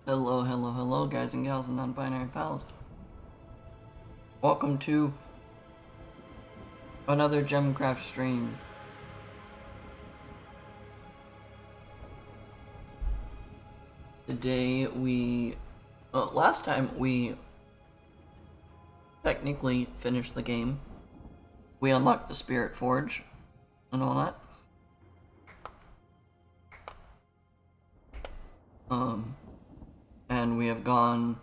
Hello, hello, hello, guys and gals and non-binary pals. Welcome to another Gemcraft stream. Today last time we technically finished the game. We unlocked the Spirit Forge and all that. And we have gone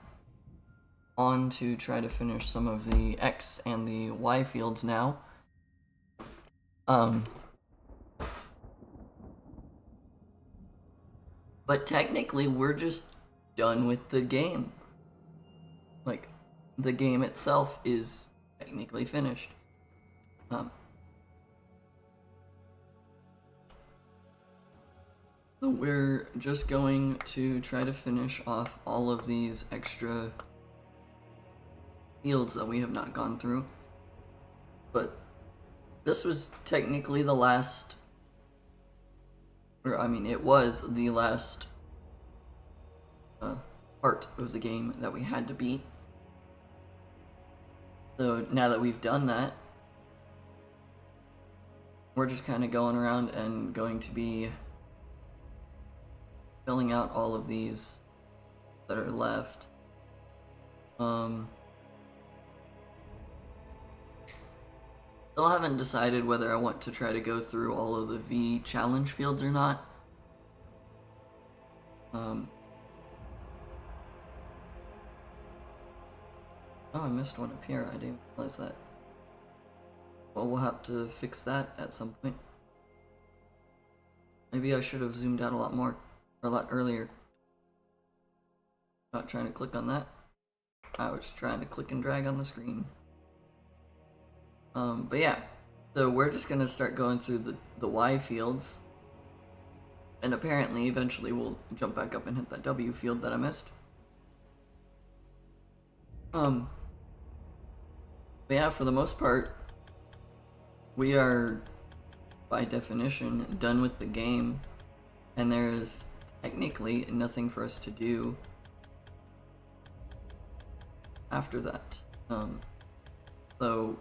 on to try to finish some of the X and the Y fields now. But technically we're just done with the game. Like, the game itself is technically finished. So we're just going to try to finish off all of these extra fields that we have not gone through. But this was technically the last, or I mean, it was the last part of the game that we had to beat. So now that we've done that, we're just kind of going around and going to be filling out all of these that are left. Still haven't decided whether I want to try to go through all of the V challenge fields or not. Oh, I missed one up here. I didn't realize that. Well, we'll have to fix that at some point. Maybe I should have zoomed out a lot more, or a lot earlier. Not trying to click on that. I was trying to click and drag on the screen. But yeah, so we're just gonna start going through the Y fields. And apparently, eventually we'll jump back up and hit that W field that I missed. But yeah, for the most part, we are, by definition, done with the game, and there is technically nothing for us to do after that. So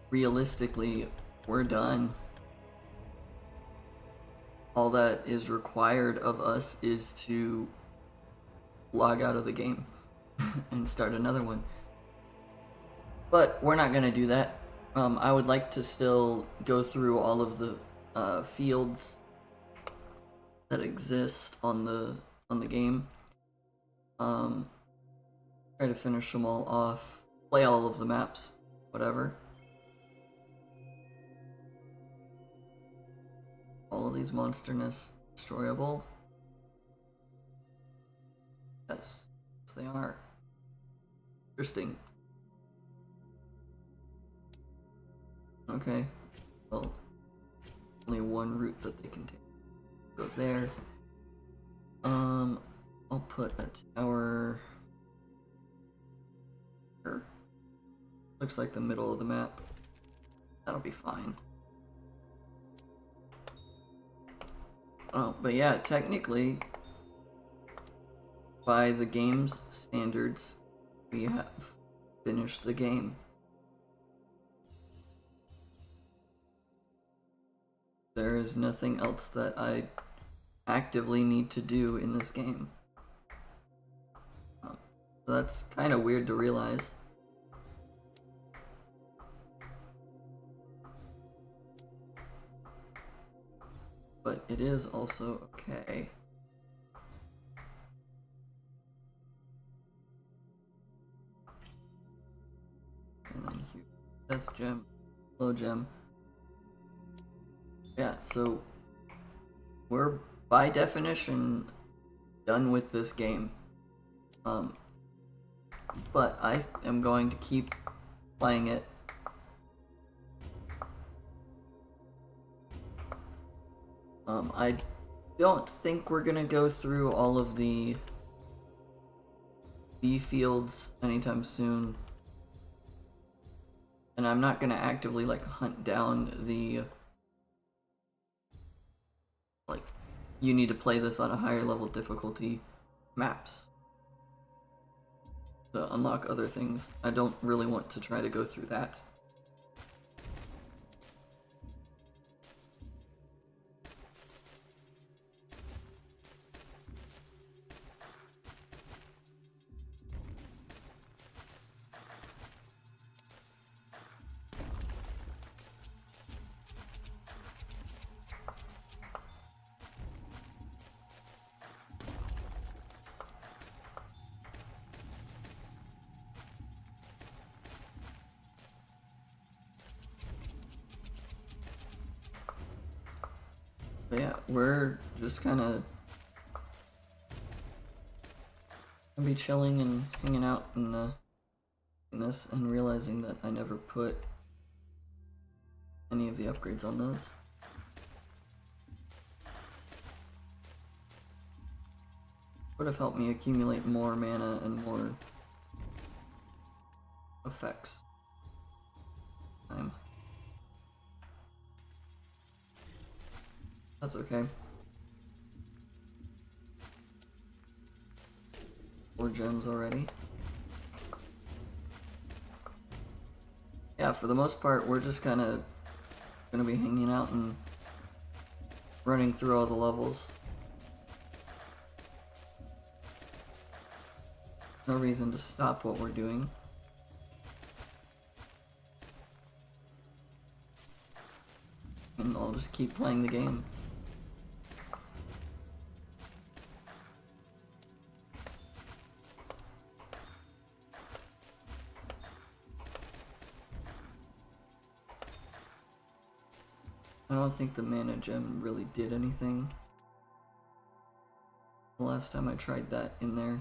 realistically, we're done. All that is required of us is to log out of the game and start another one. But we're not gonna do that. I would like to still go through all of the fields that exist on the game. Try to finish them all off, play all of the maps, whatever. All of these monster nests destroyable. Yes, they are. Interesting. Okay, well, only one route that they can take. Go there. I'll put a tower here. Looks like the middle of the map. That'll be fine. Oh, but yeah, technically, by the game's standards, we have finished the game. There is nothing else that I actively need to do in this game. So that's kind of weird to realize. But it is also okay. And then here, test gem, low gem. Yeah, so we're by definition done with this game. But I am going to keep playing it. I don't think we're gonna go through all of the B fields anytime soon. And I'm not gonna actively like hunt down the you need to play this on a higher level difficulty maps to unlock other things. I don't really want to try to go through that. But yeah, we're just kind of gonna be chilling and hanging out in this, and realizing that I never put any of the upgrades on those. Would have helped me accumulate more mana and more effects. That's okay. 4 gems already. Yeah, for the most part, we're just kind of gonna be hanging out and running through all the levels. No reason to stop what we're doing. And I'll just keep playing the game. I don't think the mana gem really did anything the last time I tried that in there.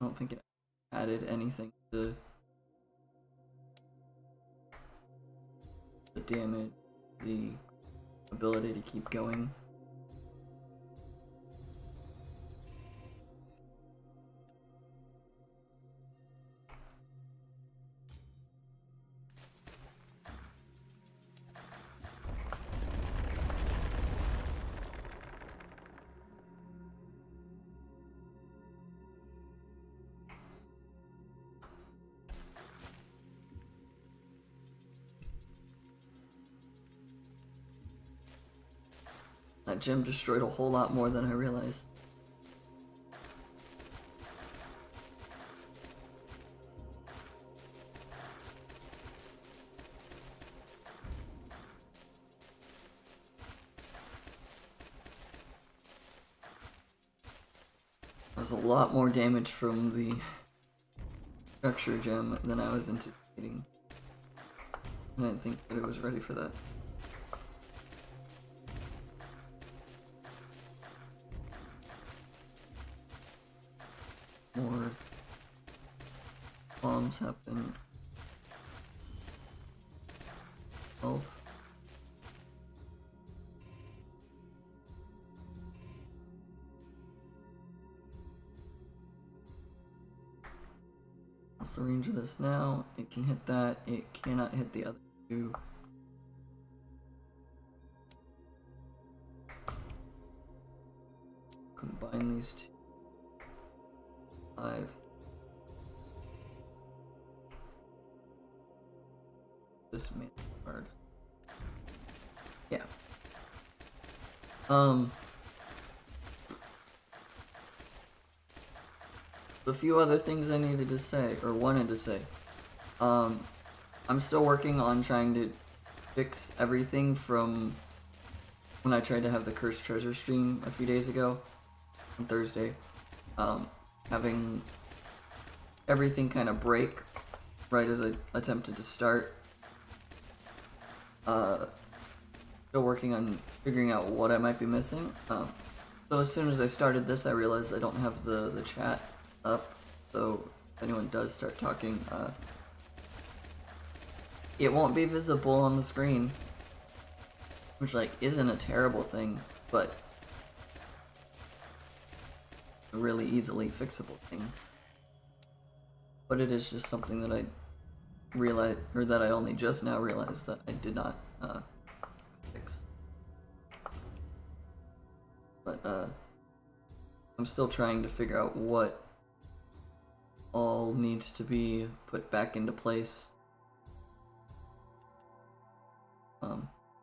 I don't think it added anything to the damage, the ability to keep going. That gem destroyed a whole lot more than I realized. There's a lot more damage from the structure gem than I was anticipating. I didn't think that it was ready for that. More bombs happen. 12. What's the range of this now? It can hit that, it cannot hit the other two. Combine these two. 5. This main card. Yeah. A few other things I needed to say, or wanted to say. I'm still working on trying to fix everything from when I tried to have the Cursed Treasure stream a few days ago, on Thursday. Having everything kind of break right as I attempted to start. Still working on figuring out what I might be missing. So as soon as I started this, I realized I don't have the chat up, so if anyone does start talking, it won't be visible on the screen, which like isn't a terrible thing, but a really easily fixable thing. But it is just something that I realize, or that I only just now realized that I did not fix. But I'm still trying to figure out what all needs to be put back into place.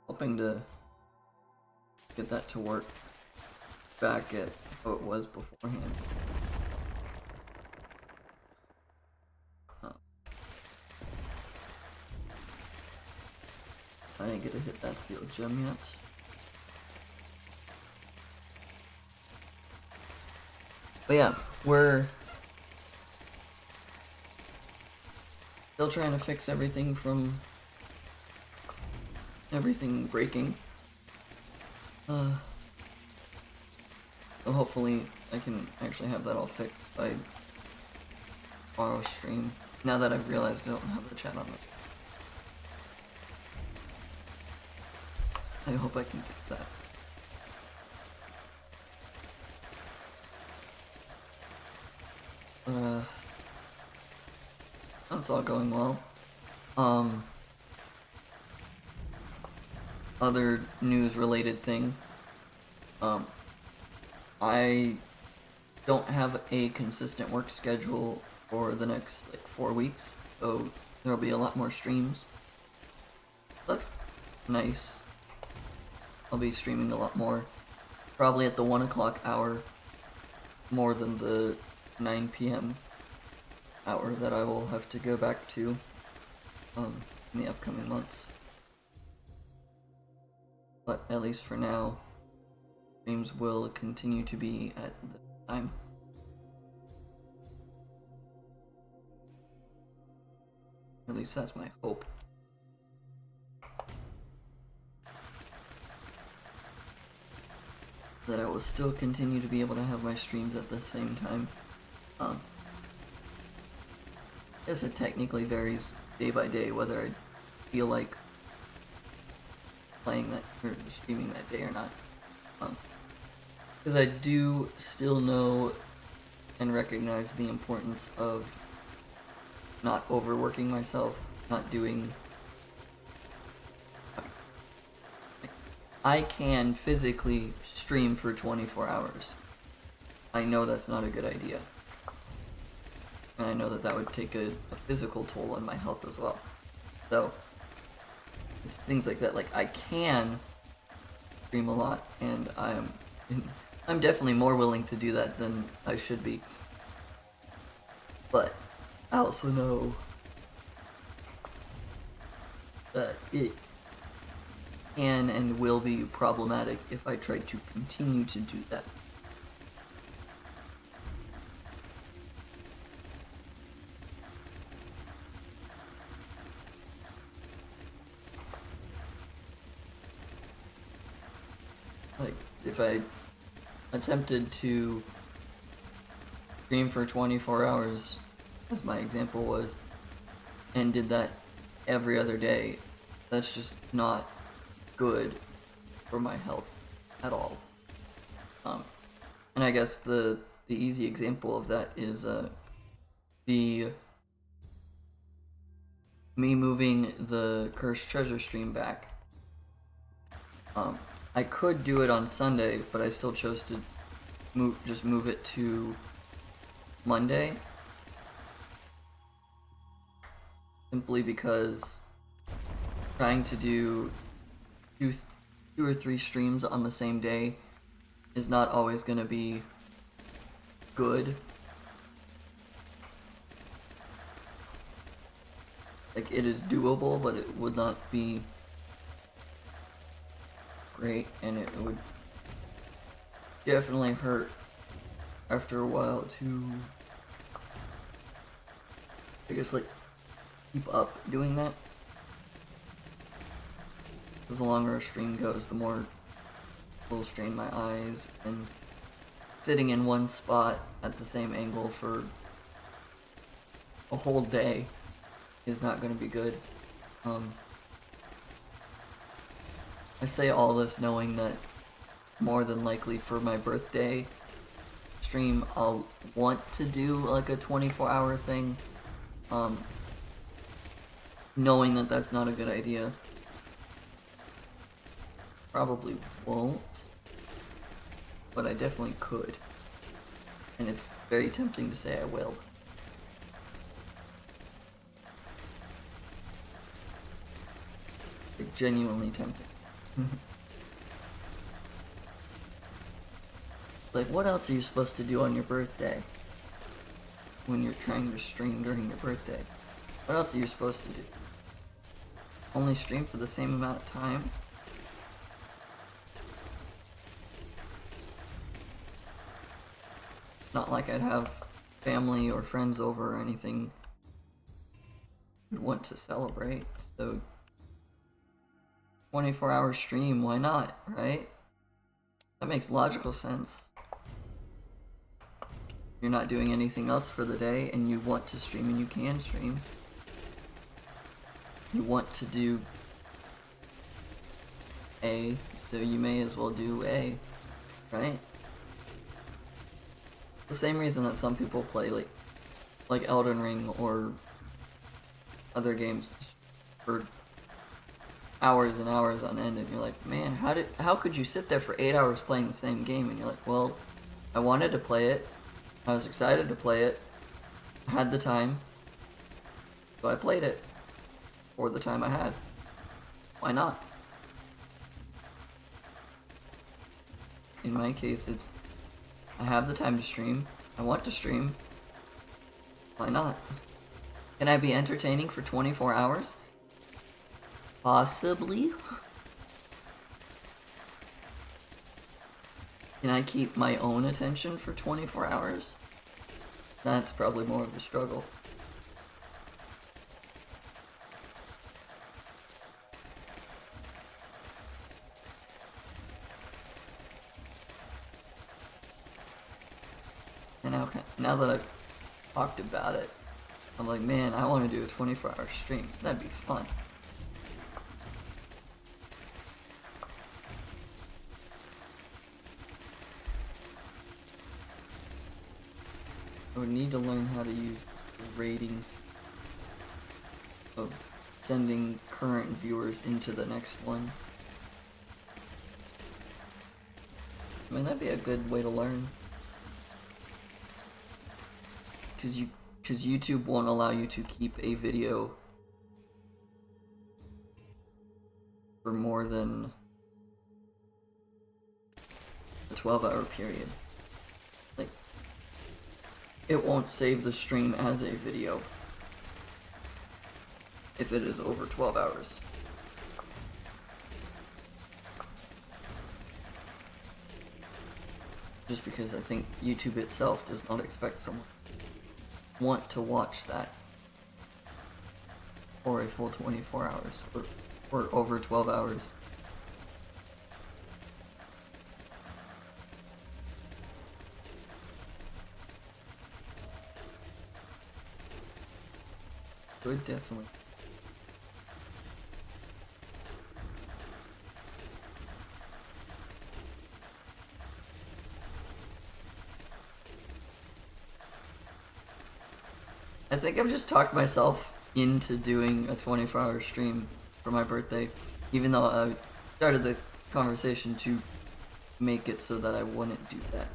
Hoping to get that to work back at how it was beforehand. I didn't get to hit that sealed gem yet. But yeah, we're still trying to fix everything from everything breaking. So hopefully I can actually have that all fixed by tomorrow's stream. Now that I've realized I don't have the chat on this. I hope I can fix that. That's all going well. Other news related thing. I don't have a consistent work schedule for the next 4 weeks, so there'll be a lot more streams. That's nice. I'll be streaming a lot more, probably at the 1 o'clock hour, more than the 9 p.m. hour that I will have to go back to in the upcoming months. But at least for now, streams will continue to be at the time. At least that's my hope. That I will still continue to be able to have my streams at the same time. I guess it technically varies day by day whether I feel like playing that or streaming that day or not. Because I do still know and recognize the importance of not overworking myself, not doing... I can physically stream for 24 hours. I know that's not a good idea. And I know that that would take a physical toll on my health as well. So, it's things like that. Like, I can stream a lot, and I'm definitely more willing to do that than I should be. But I also know that it can and will be problematic if I try to continue to do that. Like, if I attempted to stream for 24 hours, as my example was, and did that every other day, that's just not good for my health at all. And I guess the easy example of that is me moving the Cursed Treasure stream back. I could do it on Sunday, but I still chose to move it to Monday. Simply because trying to do two or three streams on the same day is not always going to be good. Like, it is doable, but it would not be great, and it would definitely hurt after a while to, I guess, like, keep up doing that. Because the longer a stream goes, the more it will strain my eyes, and sitting in one spot at the same angle for a whole day is not going to be good. I say all this knowing that more than likely for my birthday stream I'll want to do like a 24-hour thing. knowing that that's not a good idea. Probably won't, but I definitely could. And it's very tempting to say I will. Like, genuinely tempting. Like, what else are you supposed to do on your birthday? When you're trying to stream during your birthday? What else are you supposed to do? Only stream for the same amount of time? Not like I'd have family or friends over or anything who'd want to celebrate, so 24-hour stream, why not, right? That makes logical sense. You're not doing anything else for the day and you want to stream and you can stream. You want to do A, so you may as well do A, right? The same reason that some people play like Elden Ring or other games for hours and hours on end, and you're like, man, how could you sit there for 8 hours playing the same game? And you're like, well, I wanted to play it, I was excited to play it, I had the time, so I played it for the time I had. Why not? In my case, it's I have the time to stream, I want to stream, why not? Can I be entertaining for 24 hours? Possibly. Can I keep my own attention for 24 hours? That's probably more of the struggle. And now that I've talked about it, I'm like, man, I want to do a 24-hour stream. That'd be fun. I would need to learn how to use the ratings of sending current viewers into the next one. I mean, that'd be a good way to learn. Because YouTube won't allow you to keep a video for more than a 12-hour period. Like, it won't save the stream as a video if it is over 12 hours. Just because I think YouTube itself does not expect someone want to watch that for a full 24 hours or over 12 hours. Good, definitely. I think I've just talked myself into doing a 24-hour stream for my birthday, even though I started the conversation to make it so that I wouldn't do that,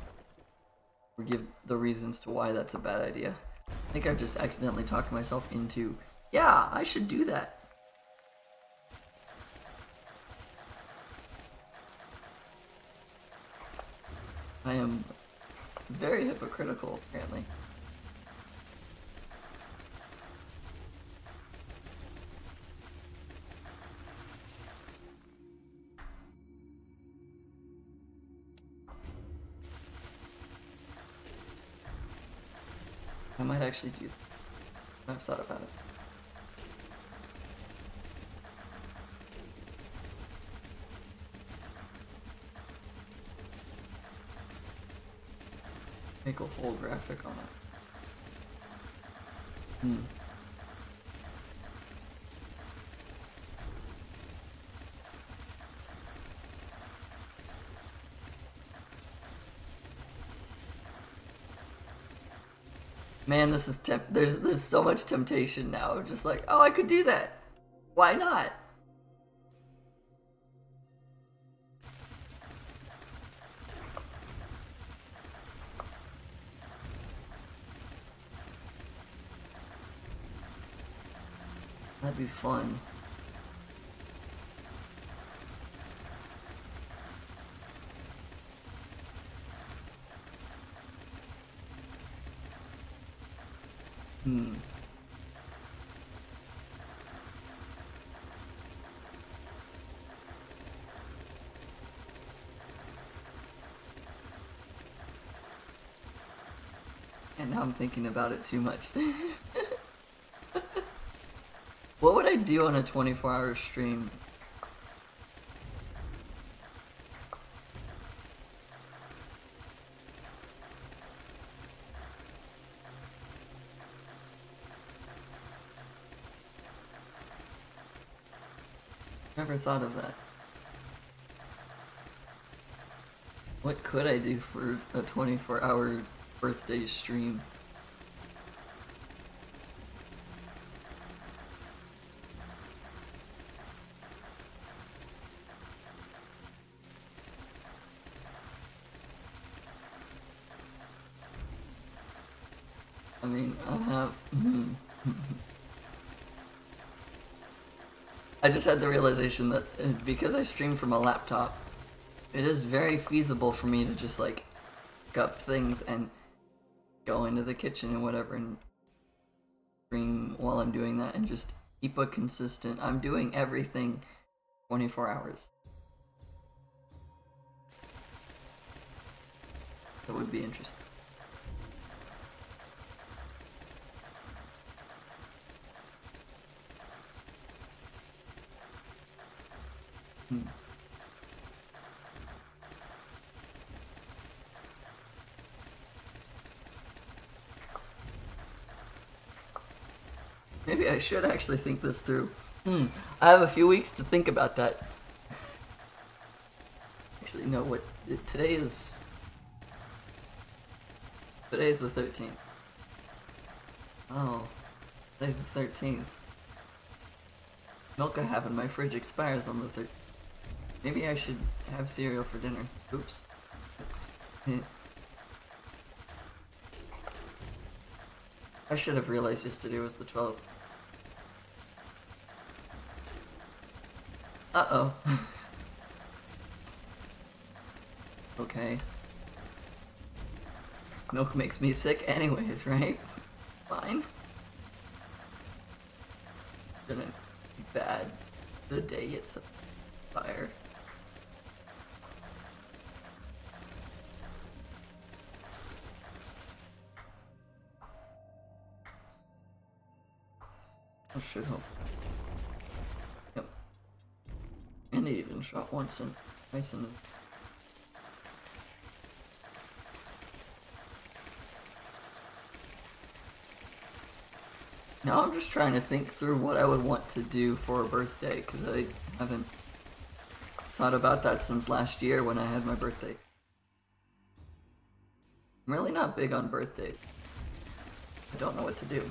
or give the reasons to why that's a bad idea. I think I've just accidentally talked myself into, yeah, I should do that. I am very hypocritical, apparently. I might actually do that. I've thought about it. Make a whole graphic on it. Man, this is there's so much temptation now. Just like, oh, I could do that. Why not? That'd be fun. And now I'm thinking about it too much. What would I do on a 24-hour stream? Never thought of that. What could I do for a 24-hour birthday stream? I mean, I have... I just had the realization that because I stream from a laptop, it is very feasible for me to just like pick up things and go into the kitchen and whatever and stream while I'm doing that and just keep a consistent... I'm doing everything 24 hours. That would be interesting. Maybe I should actually think this through. I have a few weeks to think about that. Actually, no, what... Today is the 13th. Oh, today's the 13th. Milk I have in my fridge expires on the 13th. Maybe I should have cereal for dinner. Oops. I should have realized yesterday was the 12th. Uh-oh. Okay. Milk makes me sick anyways, right? Fine. Shouldn't be bad the day it's fire. I should hopefully. Yep. And it even shot once and twice in the... Now I'm just trying to think through what I would want to do for a birthday, because I haven't thought about that since last year when I had my birthday. I'm really not big on birthdays. I don't know what to do.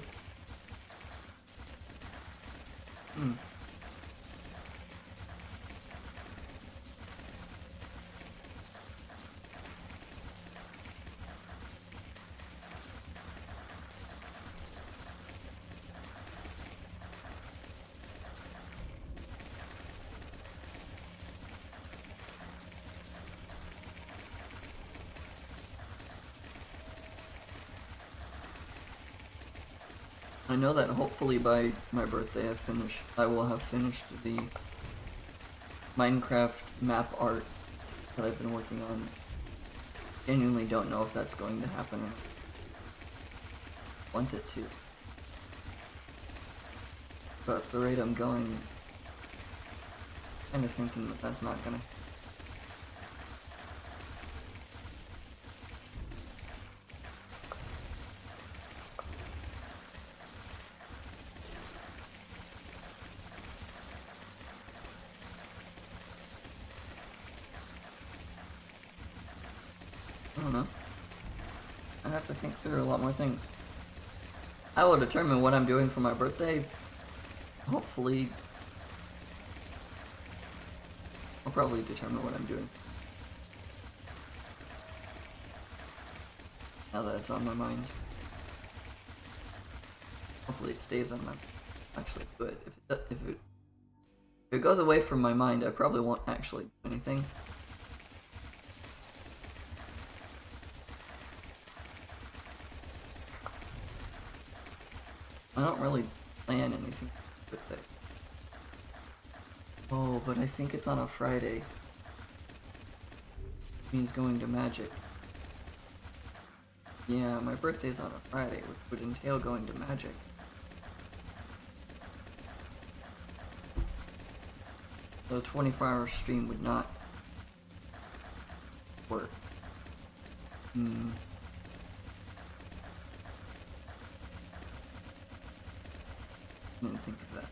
I know that hopefully by my birthday I will have finished the Minecraft map art that I've been working on. Genuinely don't know if that's going to happen or want it to. But at the rate I'm going, I'm kind of thinking that that's not gonna. I don't know. I have to think through a lot more things. I will determine what I'm doing for my birthday, hopefully probably determine what I'm doing now that it's on my mind. Hopefully it stays on my... Actually, good. If it goes away from my mind, I probably won't actually do anything. I don't really plan anything with it. Oh, but I think it's on a Friday. Means going to Magic. Yeah, my birthday's on a Friday, which would entail going to Magic. So a 24-hour stream would not work. I didn't think of that.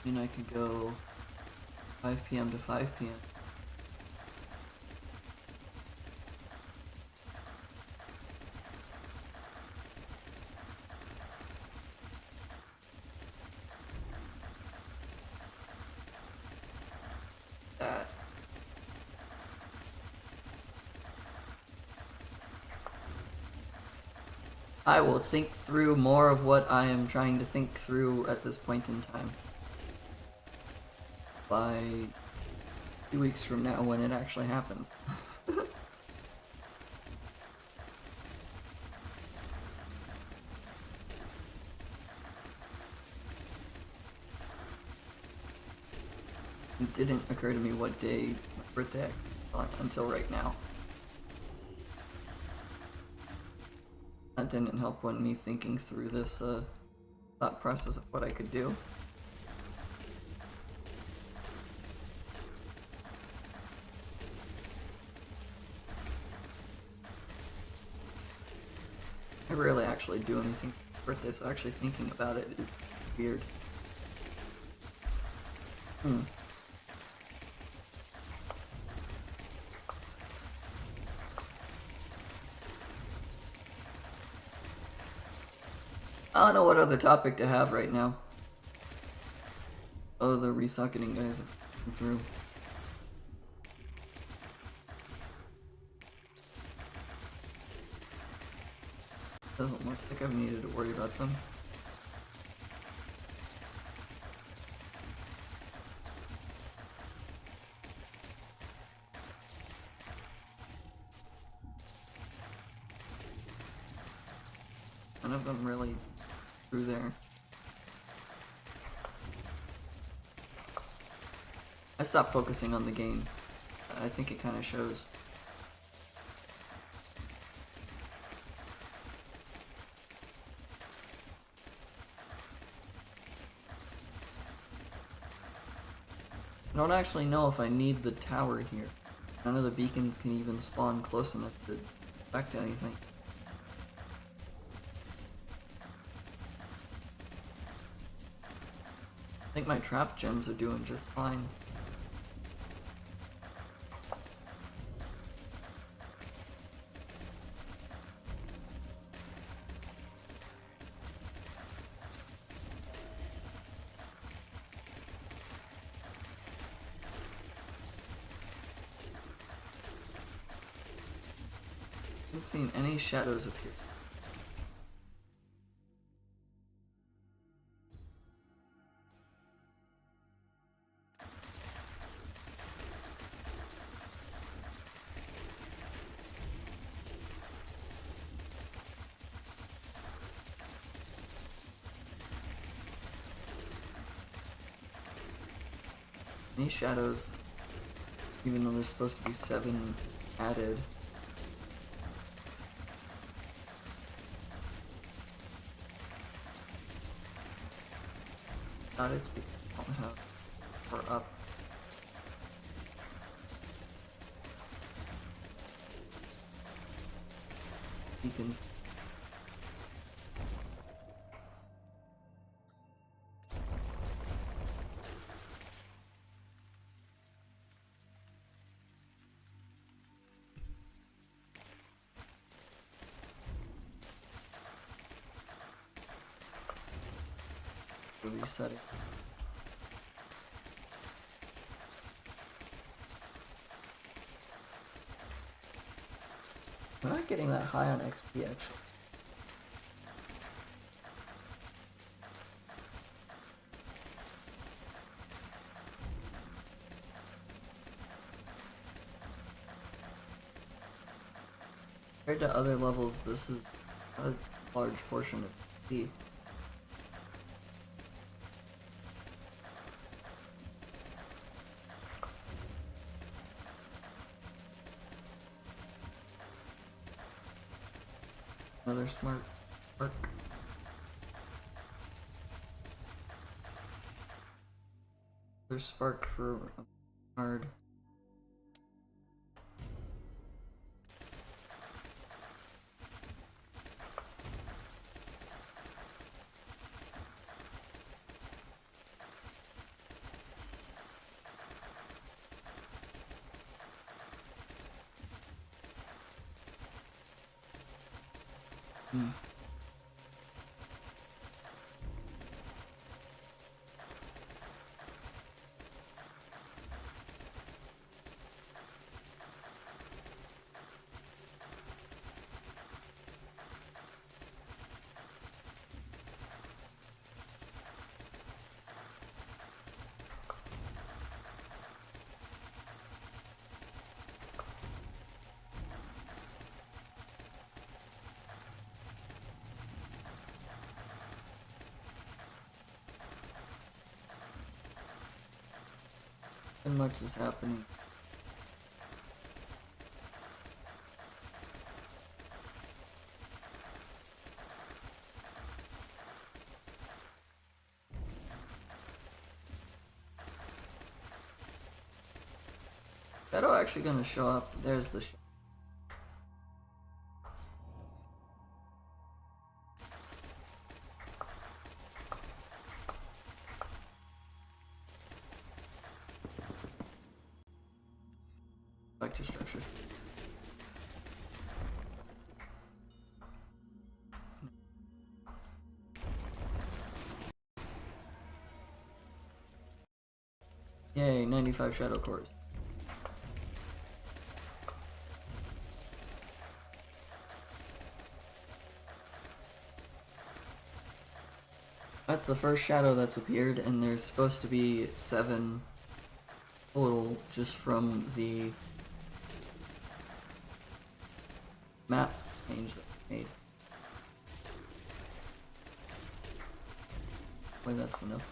I mean, I could go 5 p.m. to 5 p.m. That. I will think through more of what I am trying to think through at this point in time. By 2 weeks from now when it actually happens. It didn't occur to me what day my birthday was until right now. That didn't help when me thinking through this thought process of what I could do. I rarely actually do anything for birthday, so actually thinking about it is weird. I don't know what other topic to have right now. Oh, the resocketing guys have come through. Doesn't look like I've needed to worry about them. None of them really through there. I stopped focusing on the game. I think it kind of shows. I don't actually know if I need the tower here. None of the beacons can even spawn close enough to affect anything. I think my trap gems are doing just fine. I haven't seen any shadows appear. Any shadows, even though there's supposed to be 7 added. Not it's because I don't have or up. Beacons. to reset it. I'm not getting that high on XP actually. Compared to other levels, this is a large portion of XP. Another smart perk. Another spark for hard. And much is happening. Shadow actually gonna show up. There's the back to structures. Yay, 95 shadow cores. That's the first shadow that's appeared, and there's supposed to be 7 total just from the map change that we made. Hopefully that's enough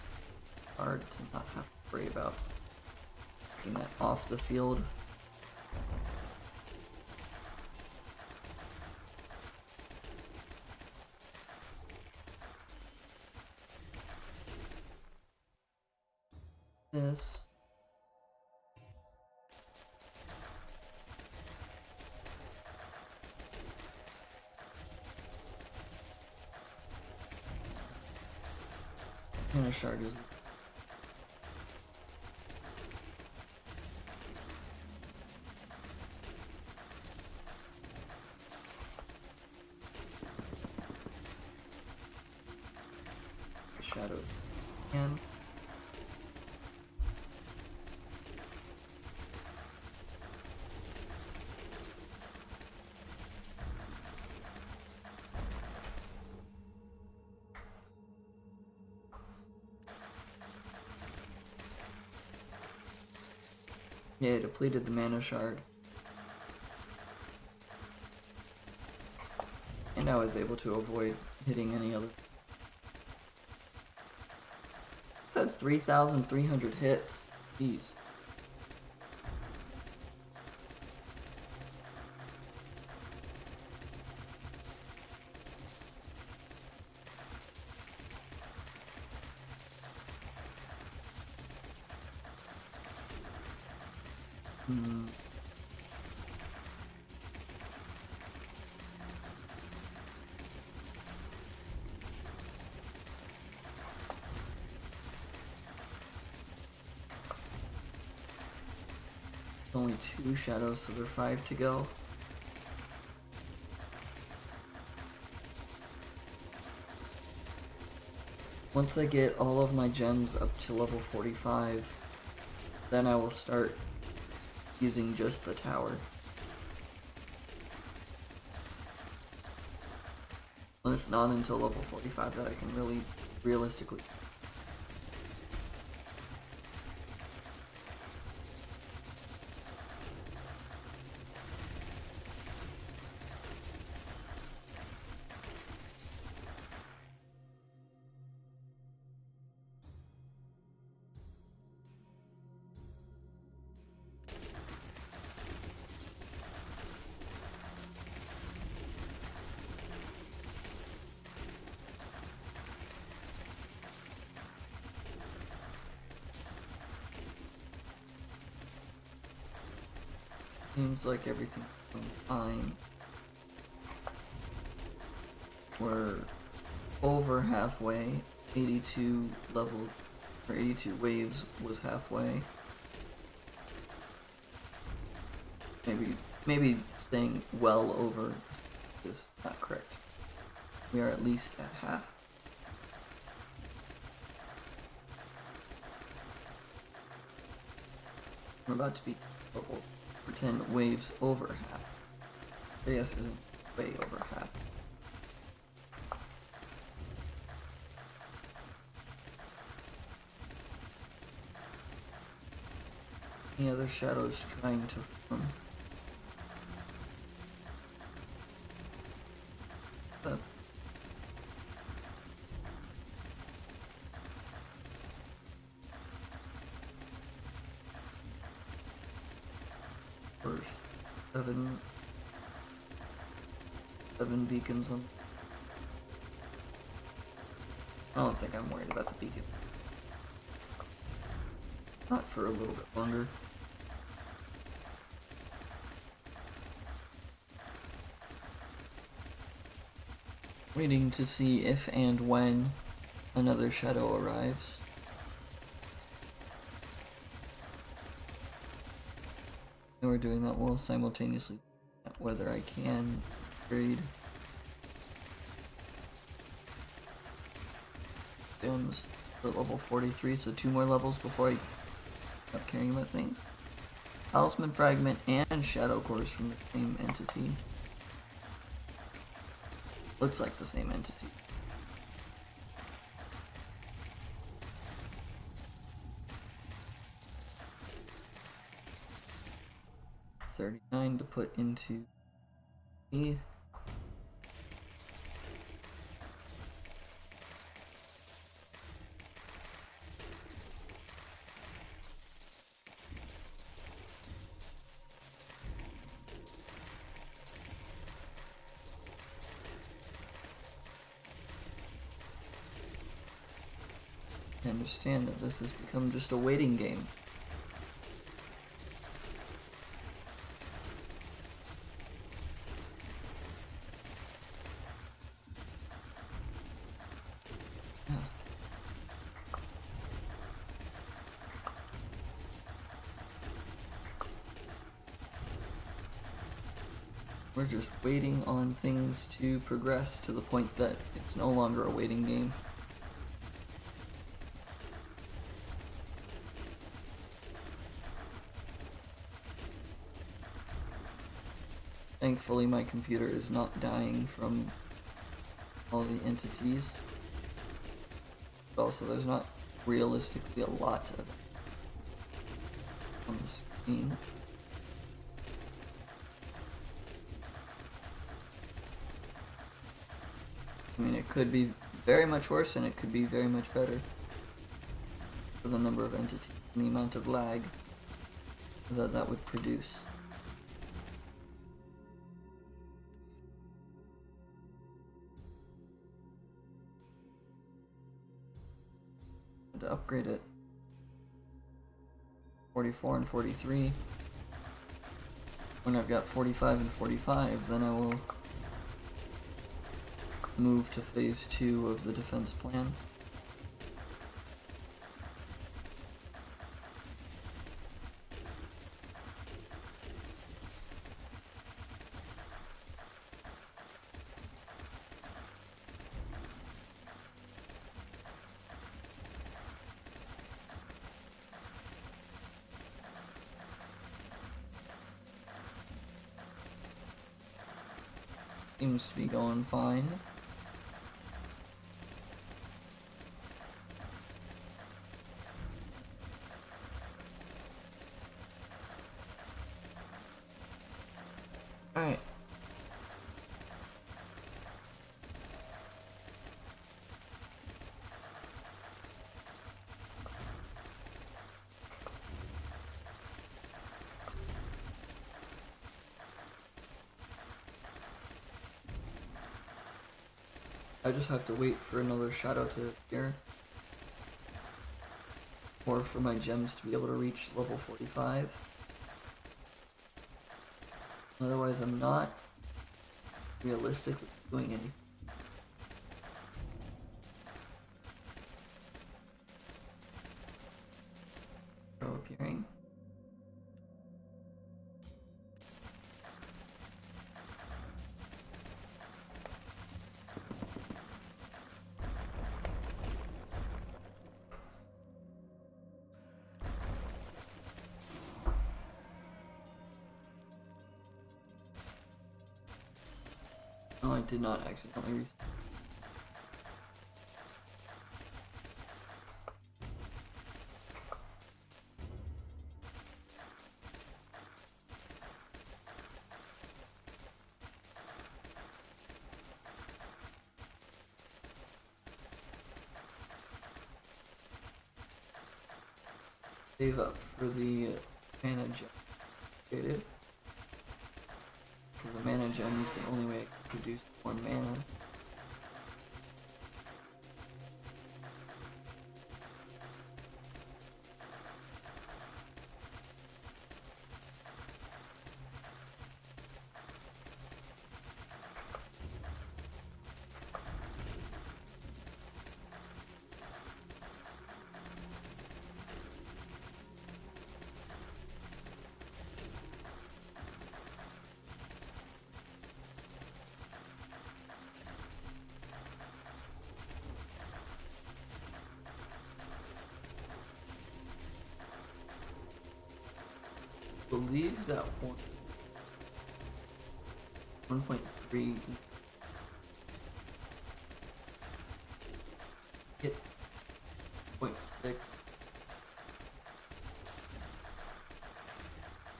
hard to not have to worry about taking that off the field. This. And a shard is shadow and yeah, it depleted the mana shard. And I was able to avoid hitting any other. It's at 3,300 hits. Jeez. Only 2 shadows, so there are 5 to go. Once I get all of my gems up to level 45, then I will start using just the tower. Well, it's not until level 45 that I can really realistically. Seems like everything's going fine. We're over halfway. 82 levels, or 82 waves was halfway. Maybe saying well over is not correct. We are at least at half. We're about to be levels for 10 waves over half. JS isn't way over half. Any other shadows trying to form? That's first. Seven beacons on. I don't think I'm worried about the beacon. Not for a little bit longer. Waiting to see if and when another shadow arrives. And we're doing that while simultaneously whether I can upgrade gems to level 43, so 2 more levels before I stop caring about things. Talisman Fragment and Shadow Cores from the same entity. Looks like the same entity. $39 to put into E. I understand that this has become just a waiting game. Yeah. We're just waiting on things to progress to the point that it's no longer a waiting game. Thankfully, my computer is not dying from all the entities. But also, there's not realistically a lot of it on the screen. I mean, it could be very much worse and it could be very much better for the number of entities and the amount of lag that would produce. To upgrade it 44 and 43. When I've got 45 and 45, then I will move to phase 2 of the defense plan. Seems to be going fine. Alright. I just have to wait for another shadow to appear. Or for my gems to be able to reach level 45. Otherwise, I'm not realistically doing anything. Appearing. No, I did not accidentally reset. Save up for the mana gem created. Because the mana gem is the only way I can produce more mana. I believe that 1.3 hit 0.6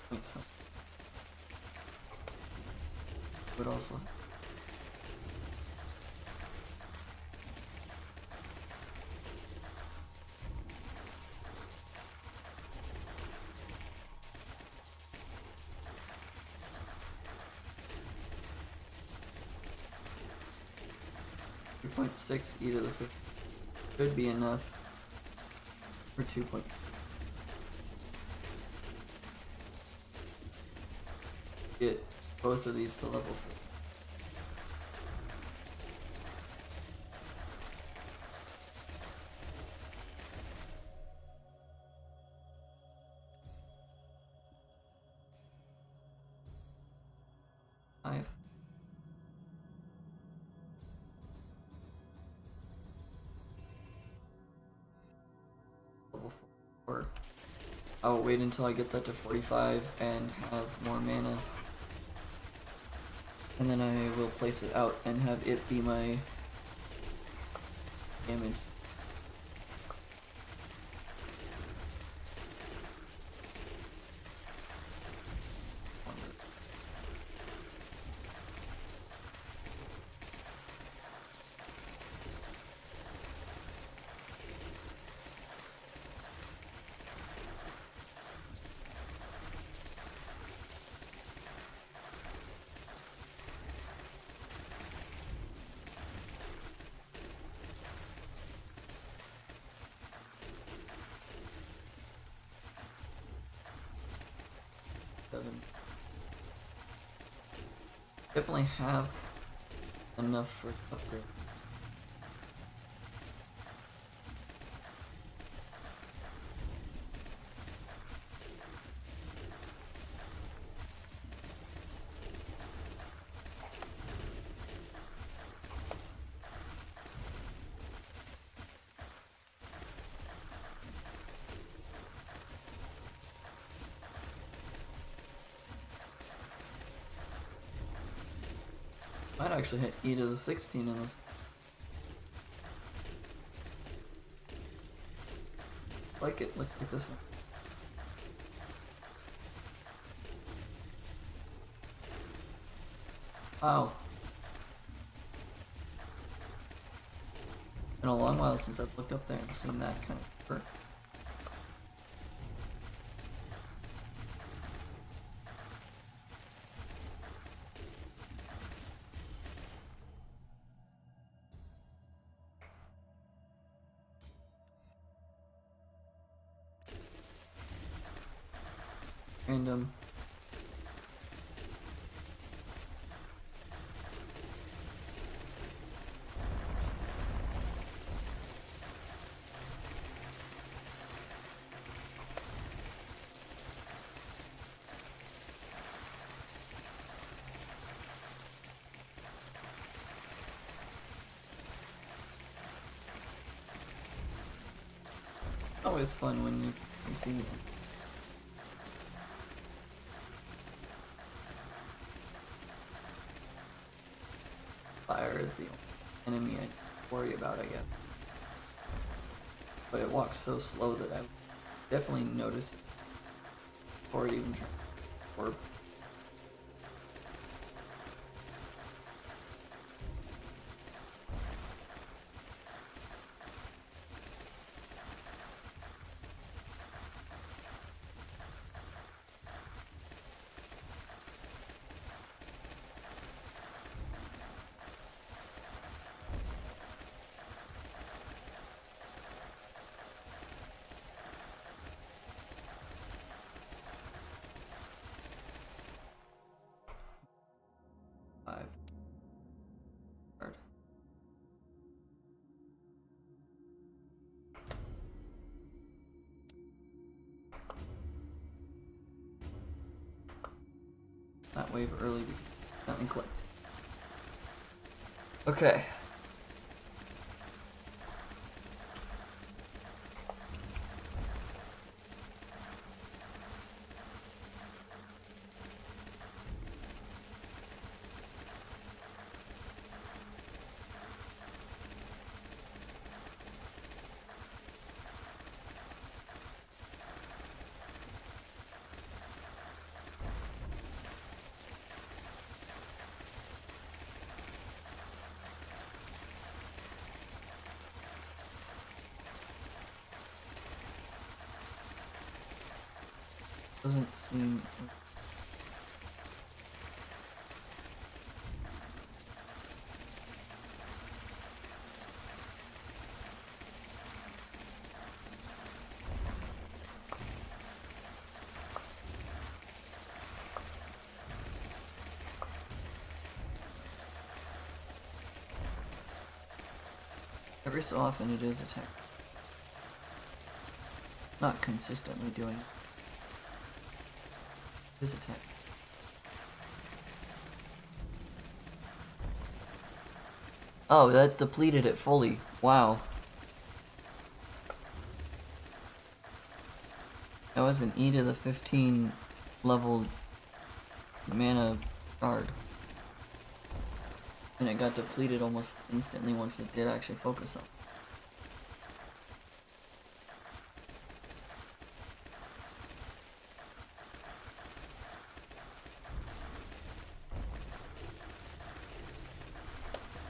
point something would also 3.6 e to the 50 should be enough for 2 points. Get both of these to level 4. Level 4. I'll wait until I get that to 45 and have more mana. And then I will place it out and have it be my damage. Definitely have enough for upgrade. Might actually hit E to the 16 in this. Like it looks like this one. Wow. Been a long while since I've looked up there and seen that kind of perk. Random. Always fun when you see it. Fire is the only enemy I worry about, I guess. But it walks so slow that I definitely notice it before it even tries to orb. Hard. That wave early because nothing clicked. Okay. Doesn't seem. Every so often it is attack. Not consistently doing it. It is attack. Oh, that depleted it fully. Wow. That was an E to the 15 level mana card. And it got depleted almost instantly once it did actually focus on.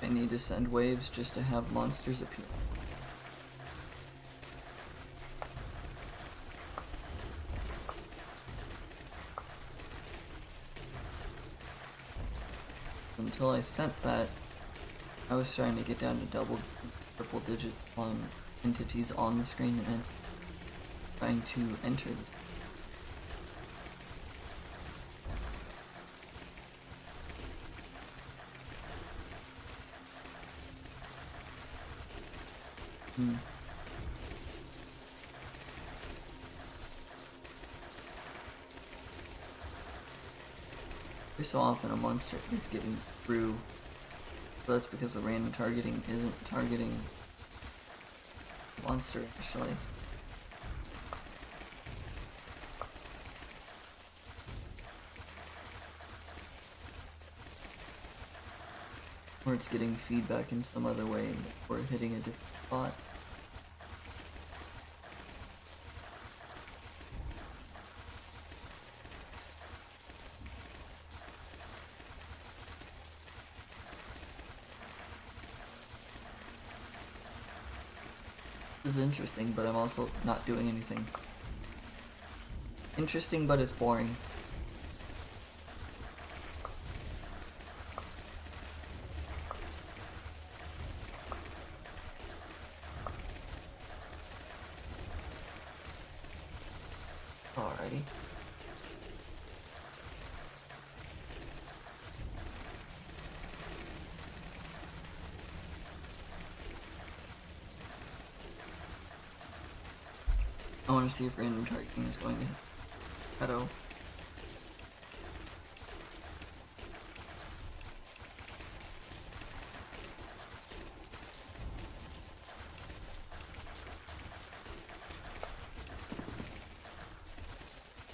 I need to send waves just to have monsters appear. Until I sent that, I was trying to get down to triple digits on entities on the screen and trying to enter this. Every so often a monster is getting through, so that's because the random targeting isn't targeting the monster actually. or it's getting feedback in some other way, or hitting a different spot. This is interesting, but I'm also not doing anything. Interesting, but it's boring. Alrighty. I want to see if random targeting is going to hit Shadow.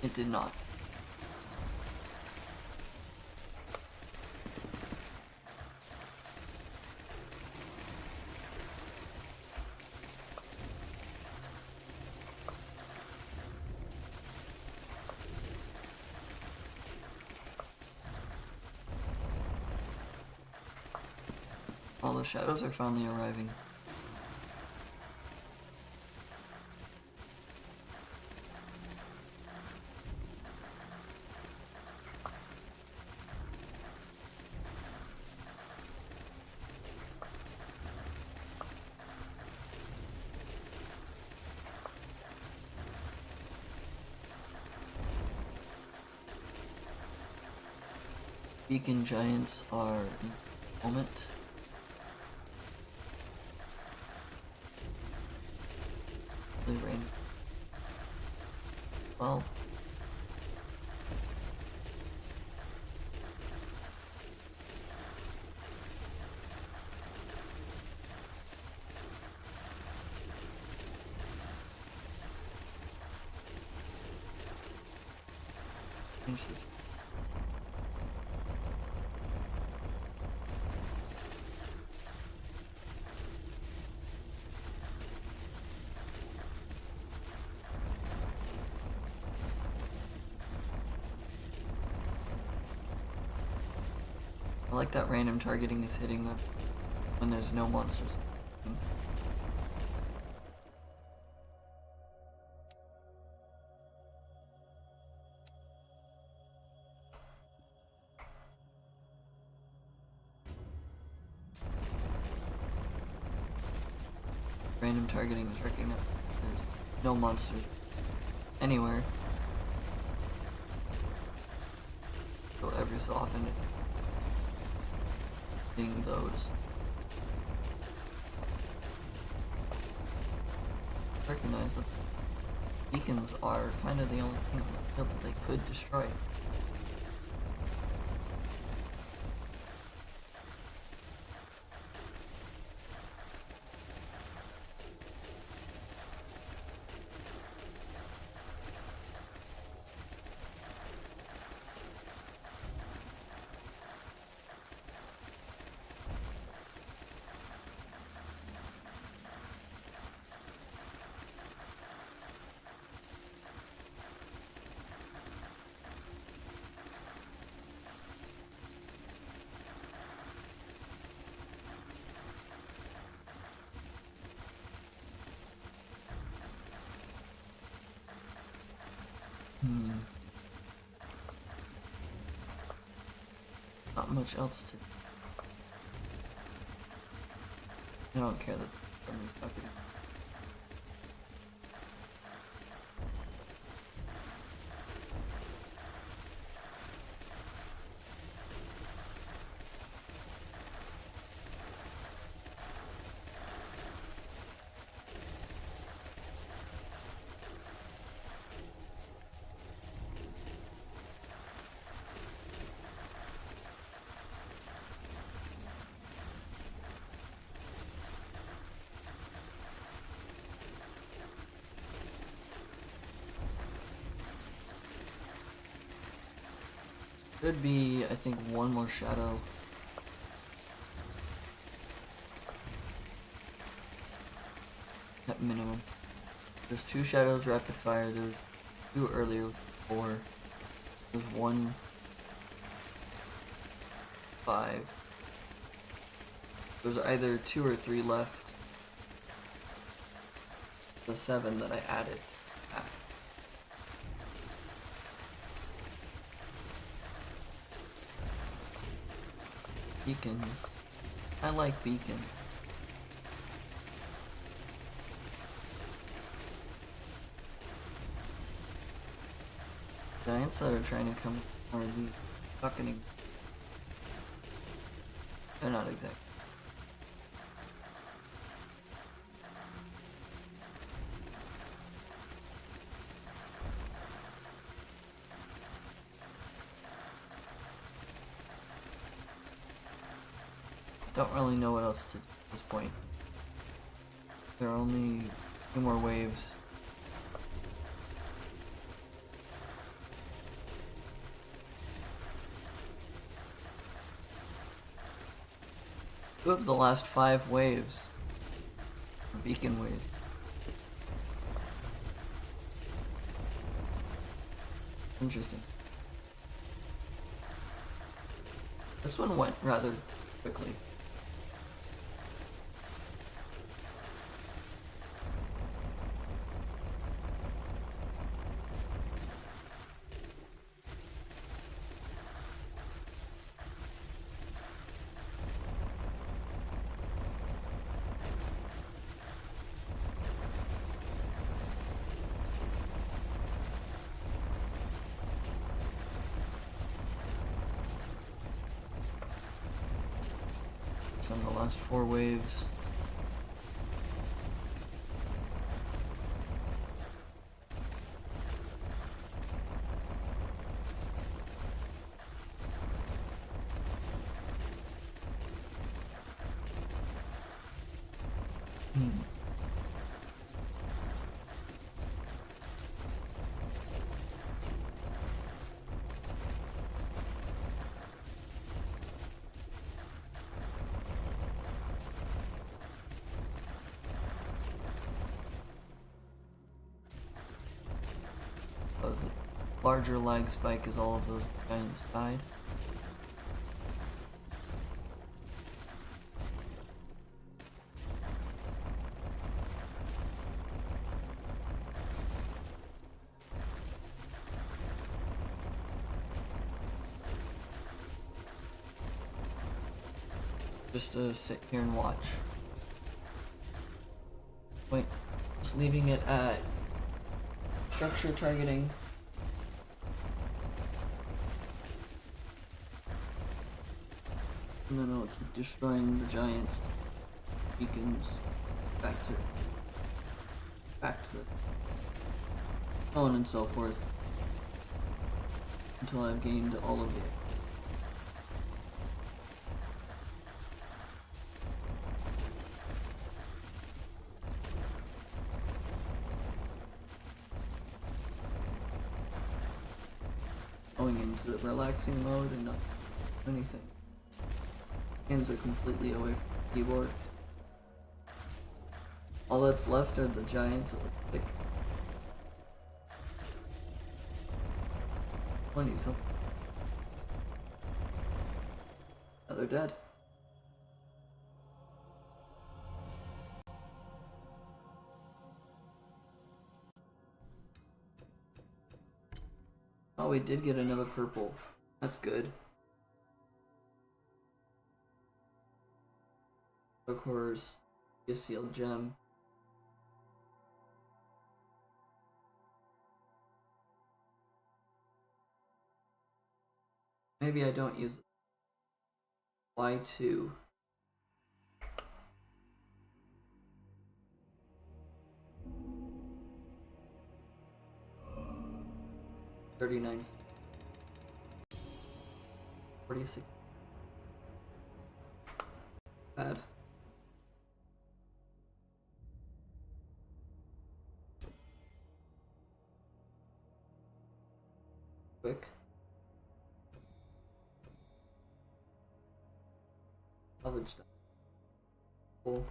It did not. All the shadows are finally arriving. Beacon giants are in the moment. Rain. Well, change this. I like that random targeting is hitting them when there's no monsters. Random targeting is recognized. There's no monsters anywhere. So every so often hitting those. Recognize that beacons are kind of the only thing on the field that they could destroy. Not much else to. I don't care that somebody's not getting. Could be, I think, one more shadow. minimum. There's 2 shadows rapid fire, there's 2 earlier, 4. There's 1, 5. There's either 2 or 3 left. The 7 that I added. Beacons. I like beacons. Giants that are trying to come are these fucking. They're not exact. Don't really know what else to do at this point. There are only 2 more waves. Two of the last 5 waves are beacon waves. Interesting. This one went rather quickly. On the last 4 waves. Was it larger lag spike as all of those giants died? Just to sit here and watch. Wait, just leaving it at structure targeting. And then I'll keep destroying the giants, beacons, back to so on and so forth until I've gained all of it. Going into the relaxing mode and not anything. Hands are completely away from the keyboard. All that's left are the giants that look thick. 20 something. Now they're dead. Oh, we did get another purple. That's good. Of course, a sealed gem. Maybe I don't use Y2. $39. 46. Bad. Quick. Salvage that. Cool.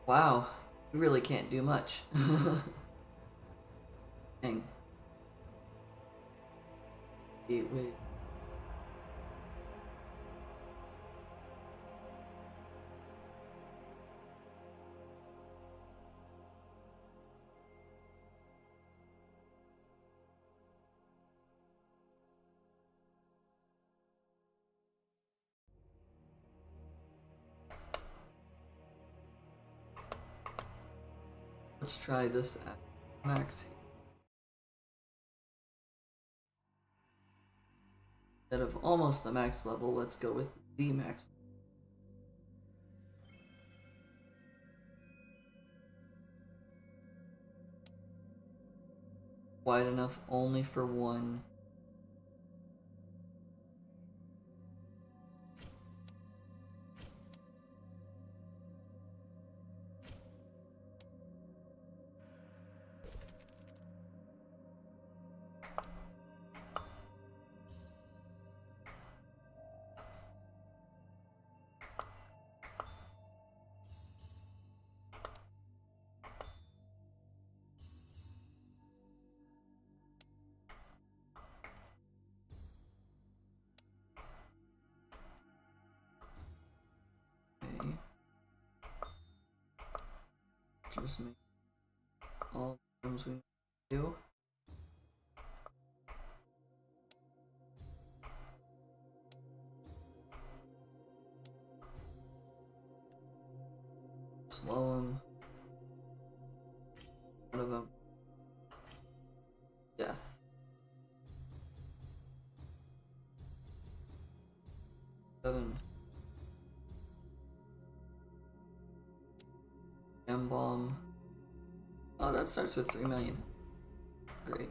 Wow, you really can't do much. Dang. Wait. Let's try this at max. Instead of almost the max level, let's go with the max. Wide enough only for one. Okay. Just make all the items we need to do. Slow them. One of them. Death. Seven. Gem bomb. Oh, that starts with 3 million. Great.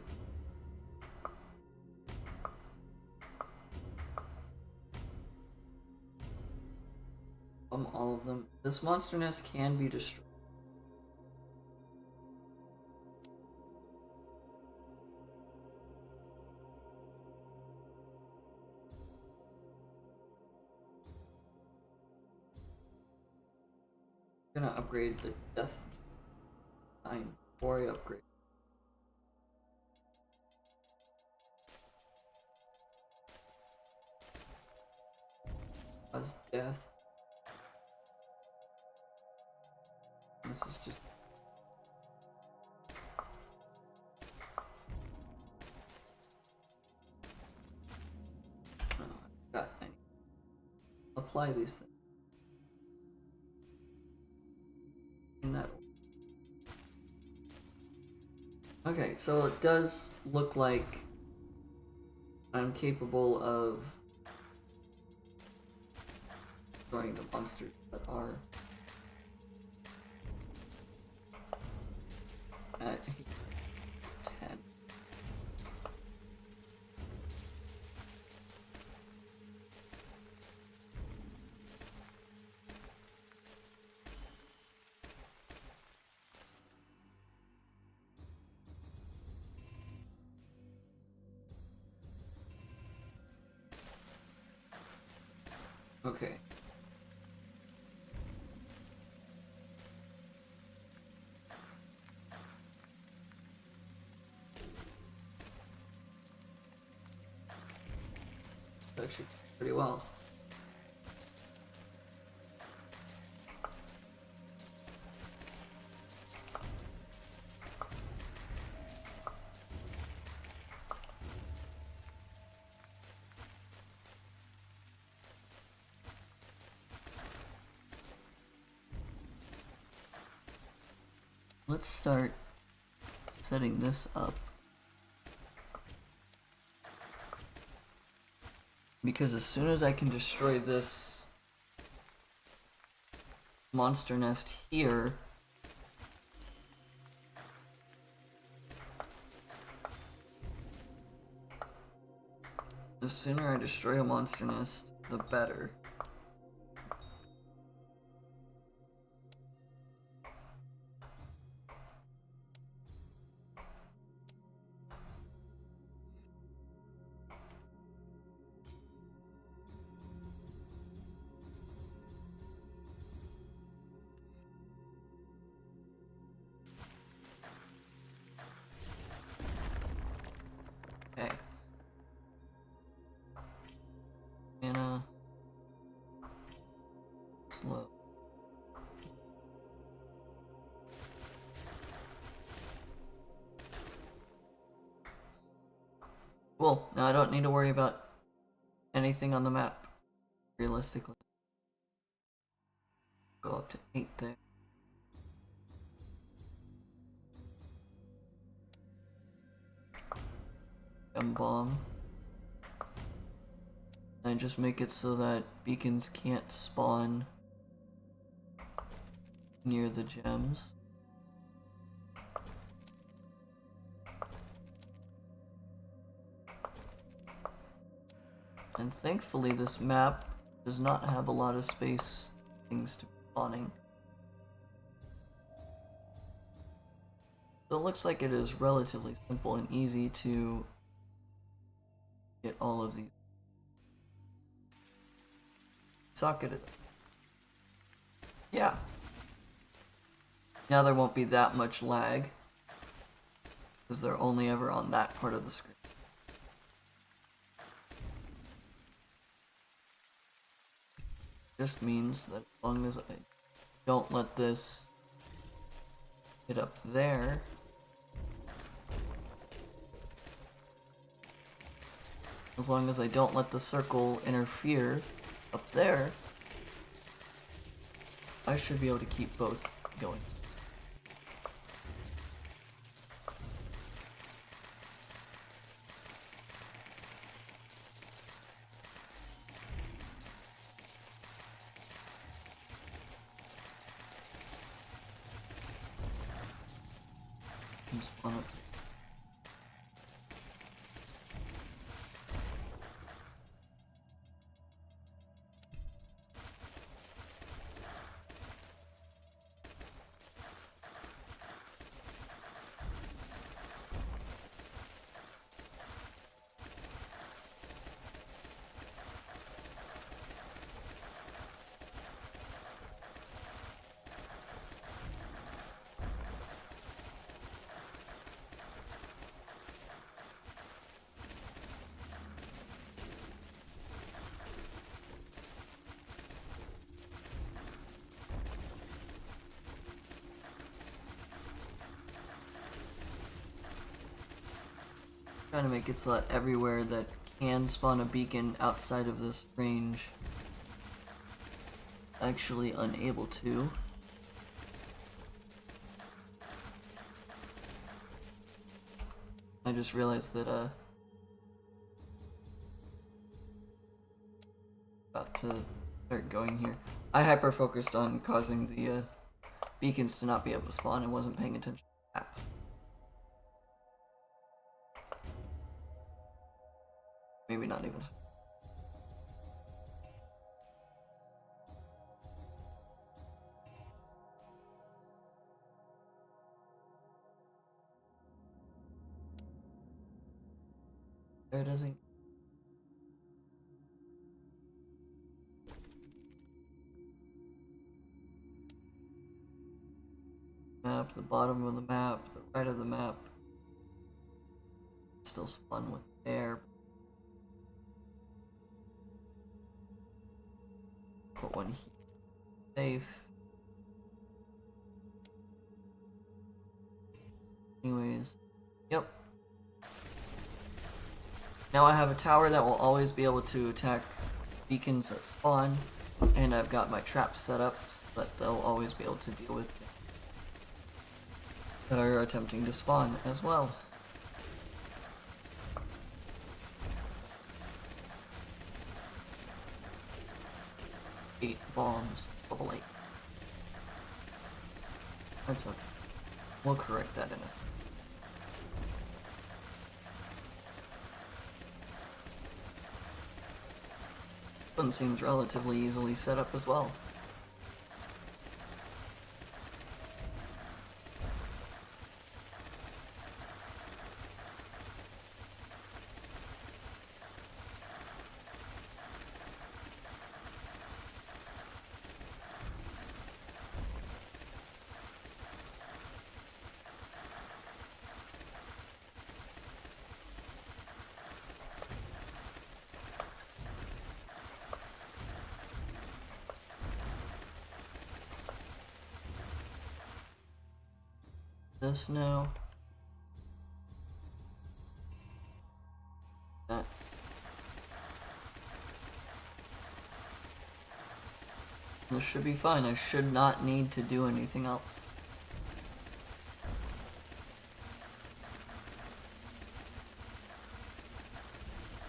All of them. This monster nest can be destroyed. I'm gonna upgrade the death 9 before I upgrade. Cause death. This is just. Oh, I got. I need to apply these things. In that. Okay, so it does look like I'm capable of destroying the monsters that are at 10. Okay. Actually, pretty well. Let's start setting this up. Because as soon as I can destroy this monster nest here, the sooner I destroy a monster nest, the better. Cool. Now I don't need to worry about anything on the map, realistically. Go up to 8 there. Bomb. And just make it so that beacons can't spawn near the gems. And thankfully this map does not have a lot of space things to be spawning. So it looks like it is relatively simple and easy to get all of these. Socket it. Yeah. Now there won't be that much lag because they're only ever on that part of the screen. Just means that as long as I don't let this get up there, as long as I don't let the circle interfere up there, I should be able to keep both going. Spawn up. Trying to make it so that everywhere that can spawn a beacon outside of this range actually unable to. I just realized that about to start going here. I hyper focused on causing the beacons to not be able to spawn and wasn't paying attention to the map. Maybe not even. There doesn't. Map, the bottom of the map, the right of the map. Still spawn with air. Put one here. Safe. Anyways, yep. Now I have a tower that will always be able to attack beacons that spawn, and I've got my traps set up so that they'll always be able to deal with things that are attempting to spawn as well. Eight bombs, level 8. That's okay. We'll correct that in a second. This one seems relatively easily set up as well. This now. that. This should be fine. I should not need to do anything else.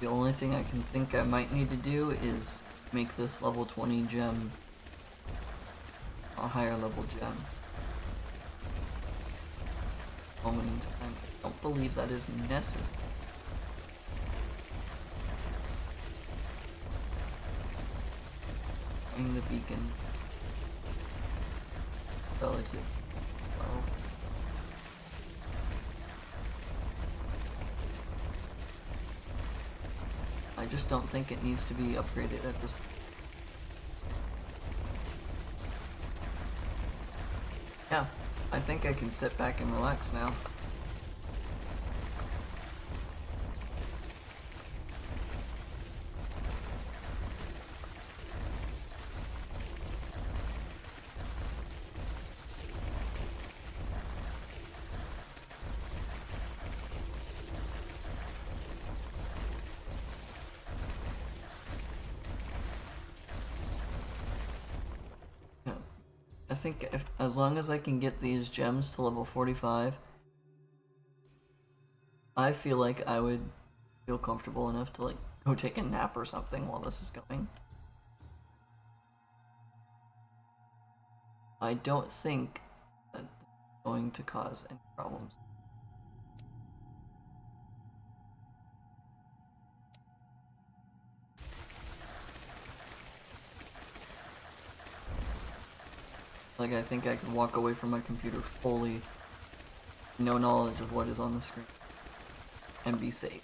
The only thing I can think I might need to do is make this level 20 gem a higher level gem. Moment in time. I don't believe that is necessary. The beacon relative well. I just don't think it needs to be upgraded at this point. Yeah, I think I can sit back and relax now. I think as long as I can get these gems to level 45, I feel like I would feel comfortable enough to like go take a nap or something while this is going. I don't think that it's going to cause any problems. Like, I think I can walk away from my computer fully, no knowledge of what is on the screen, and be safe.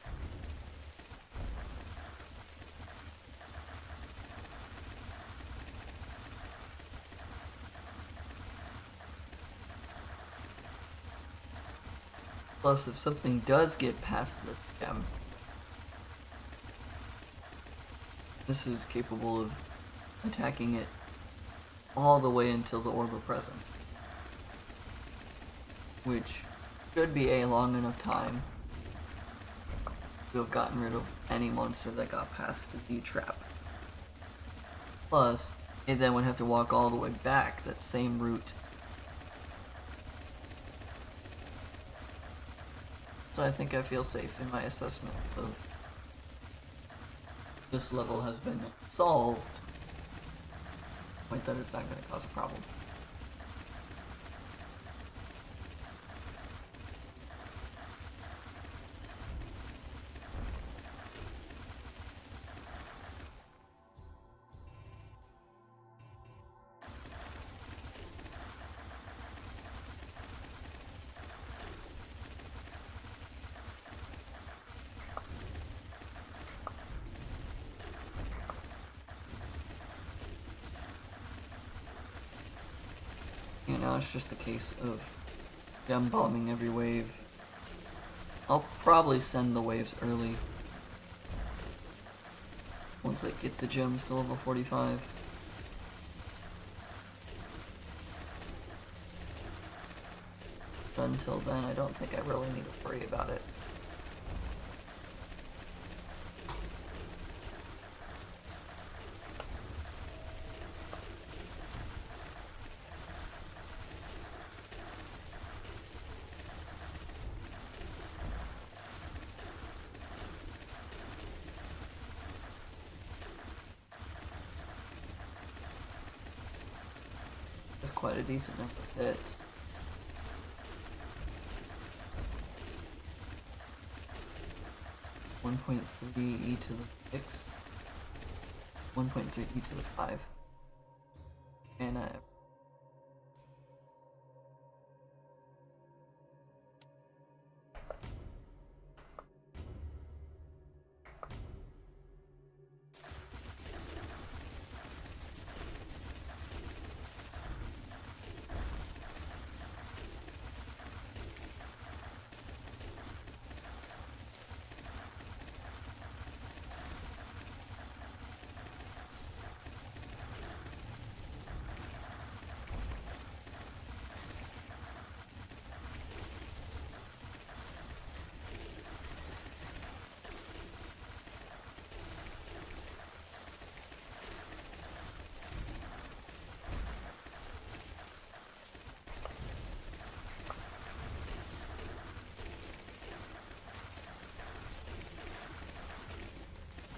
Plus, if something does get past this gem, this is capable of attacking it all the way until the Orb of Presence, which should be a long enough time to have gotten rid of any monster that got past the trap. Plus, it then would have to walk all the way back that same route. So I think I feel safe in my assessment of this level has been solved. Point that it's not going to cause a problem. You know, it's just a case of gem bombing every wave. I'll probably send the waves early once I get the gems to level 45. But until then, I don't think I really need to worry about it. Quite a decent number of hits. .3 e to the 6, 1.3 e to the 5, and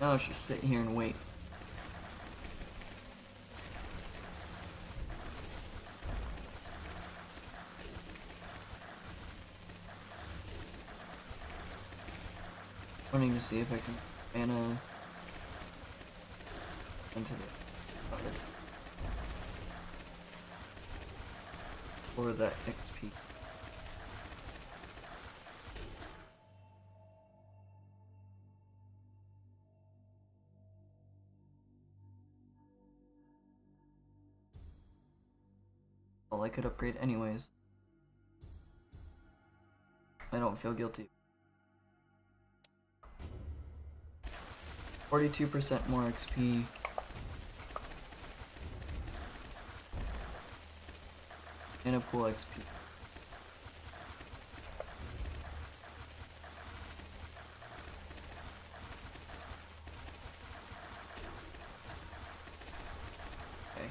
Now let's just sit here and wait. Wanting to see if I can mana into the other for that XP. Well, I could upgrade anyways. I don't feel guilty. 42% more XP. And a pool XP. Okay.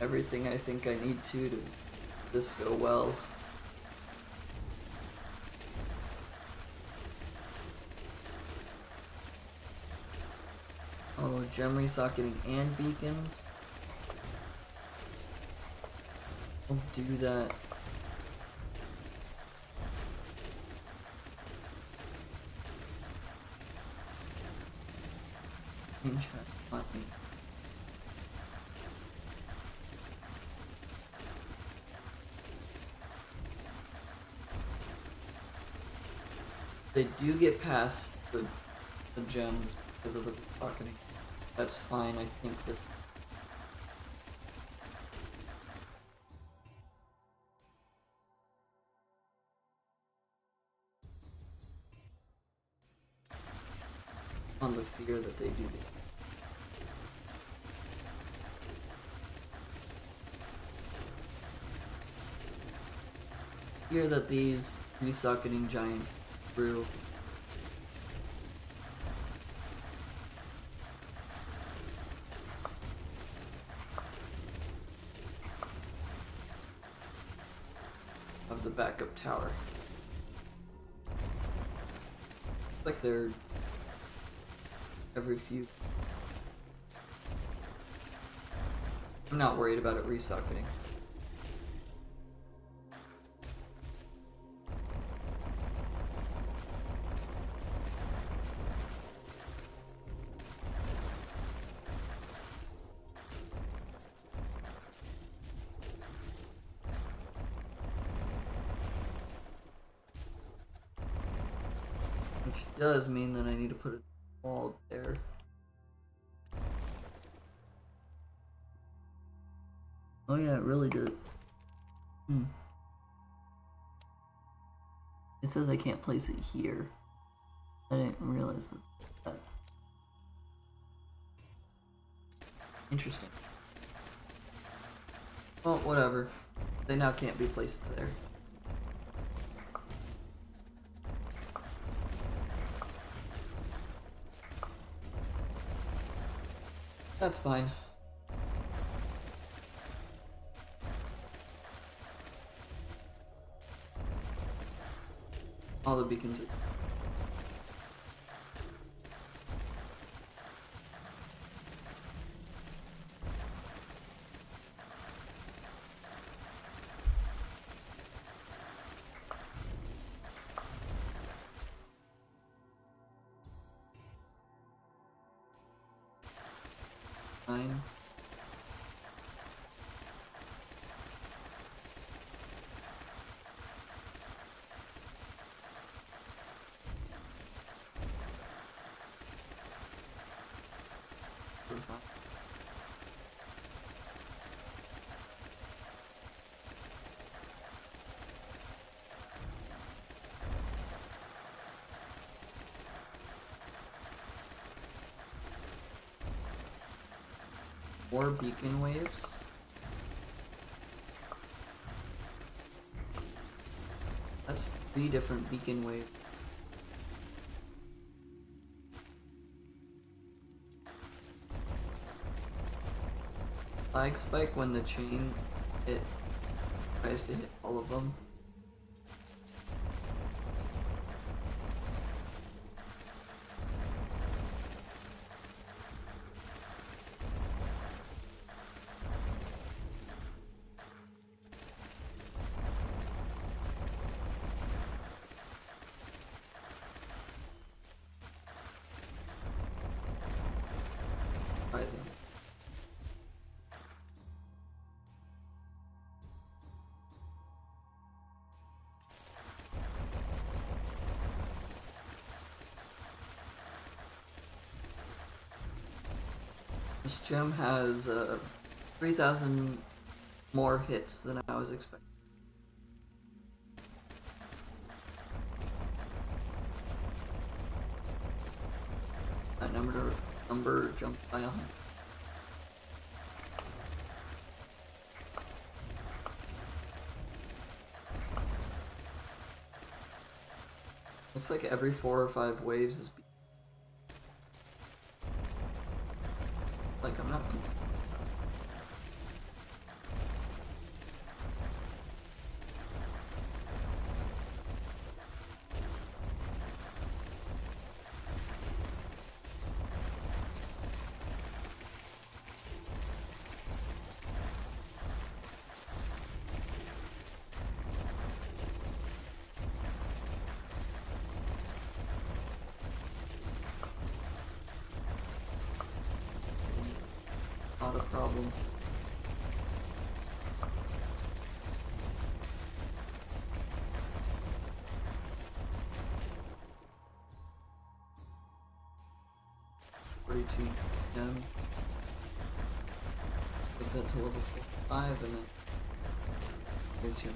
Everything I think I need to this go well. Oh, gem resocketing and beacons. I'll do that. In chat, not me. They do get past the gems because of the pocketing. That's fine, I think this. On the fear that they do this. Fear that these resocketing giants through. Of the backup tower. Like they're every few. I'm not worried about it resocketing. Which does mean that I need to put a wall there. Oh yeah, it really did. It says I can't place it here. I didn't realize that. Interesting. Well, whatever. They now can't be placed there. That's fine. All the beacons. Fine. More beacon waves. That's 3 different beacon waves. Flag spike when the chain It tries to hit all of them. Rising. This gem has 3,000 more hits than I was expecting. That number jumped by 100. Looks like every 4 or 5 waves is like I'm not. Not a problem. Gem. Put that to level 5 and then 42.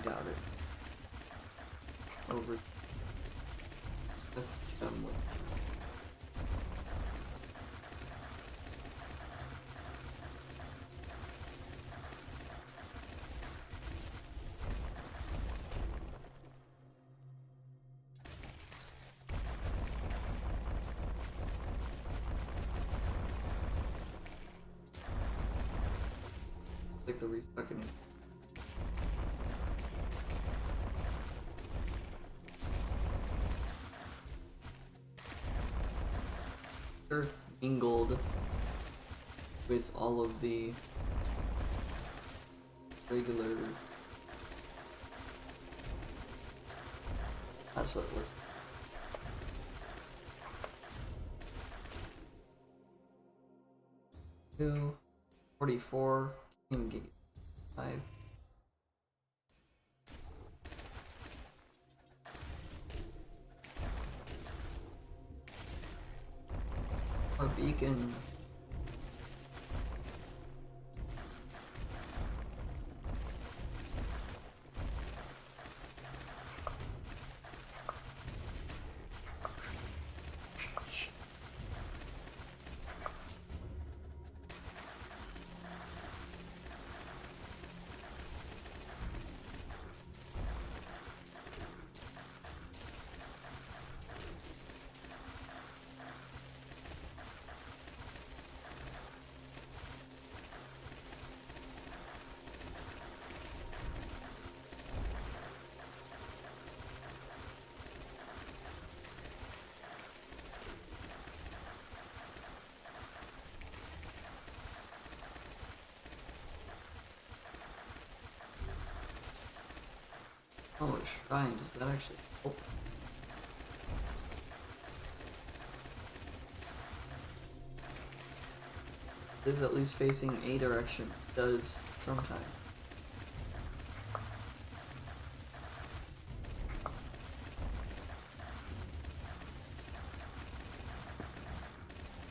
Doubt it. Over. That's gem with. Like the resucking. Mingled with all of the regular. That's what it looks like. 2, 44, can't even get 5. Beacons. Oh, a shrine. Does that actually help? It is at least facing a direction. It does sometimes.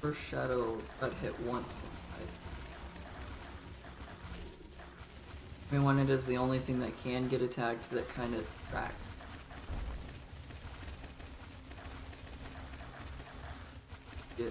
First shadow got hit once. I mean, when it is the only thing that can get attacked, that kind of tracks. Yeah.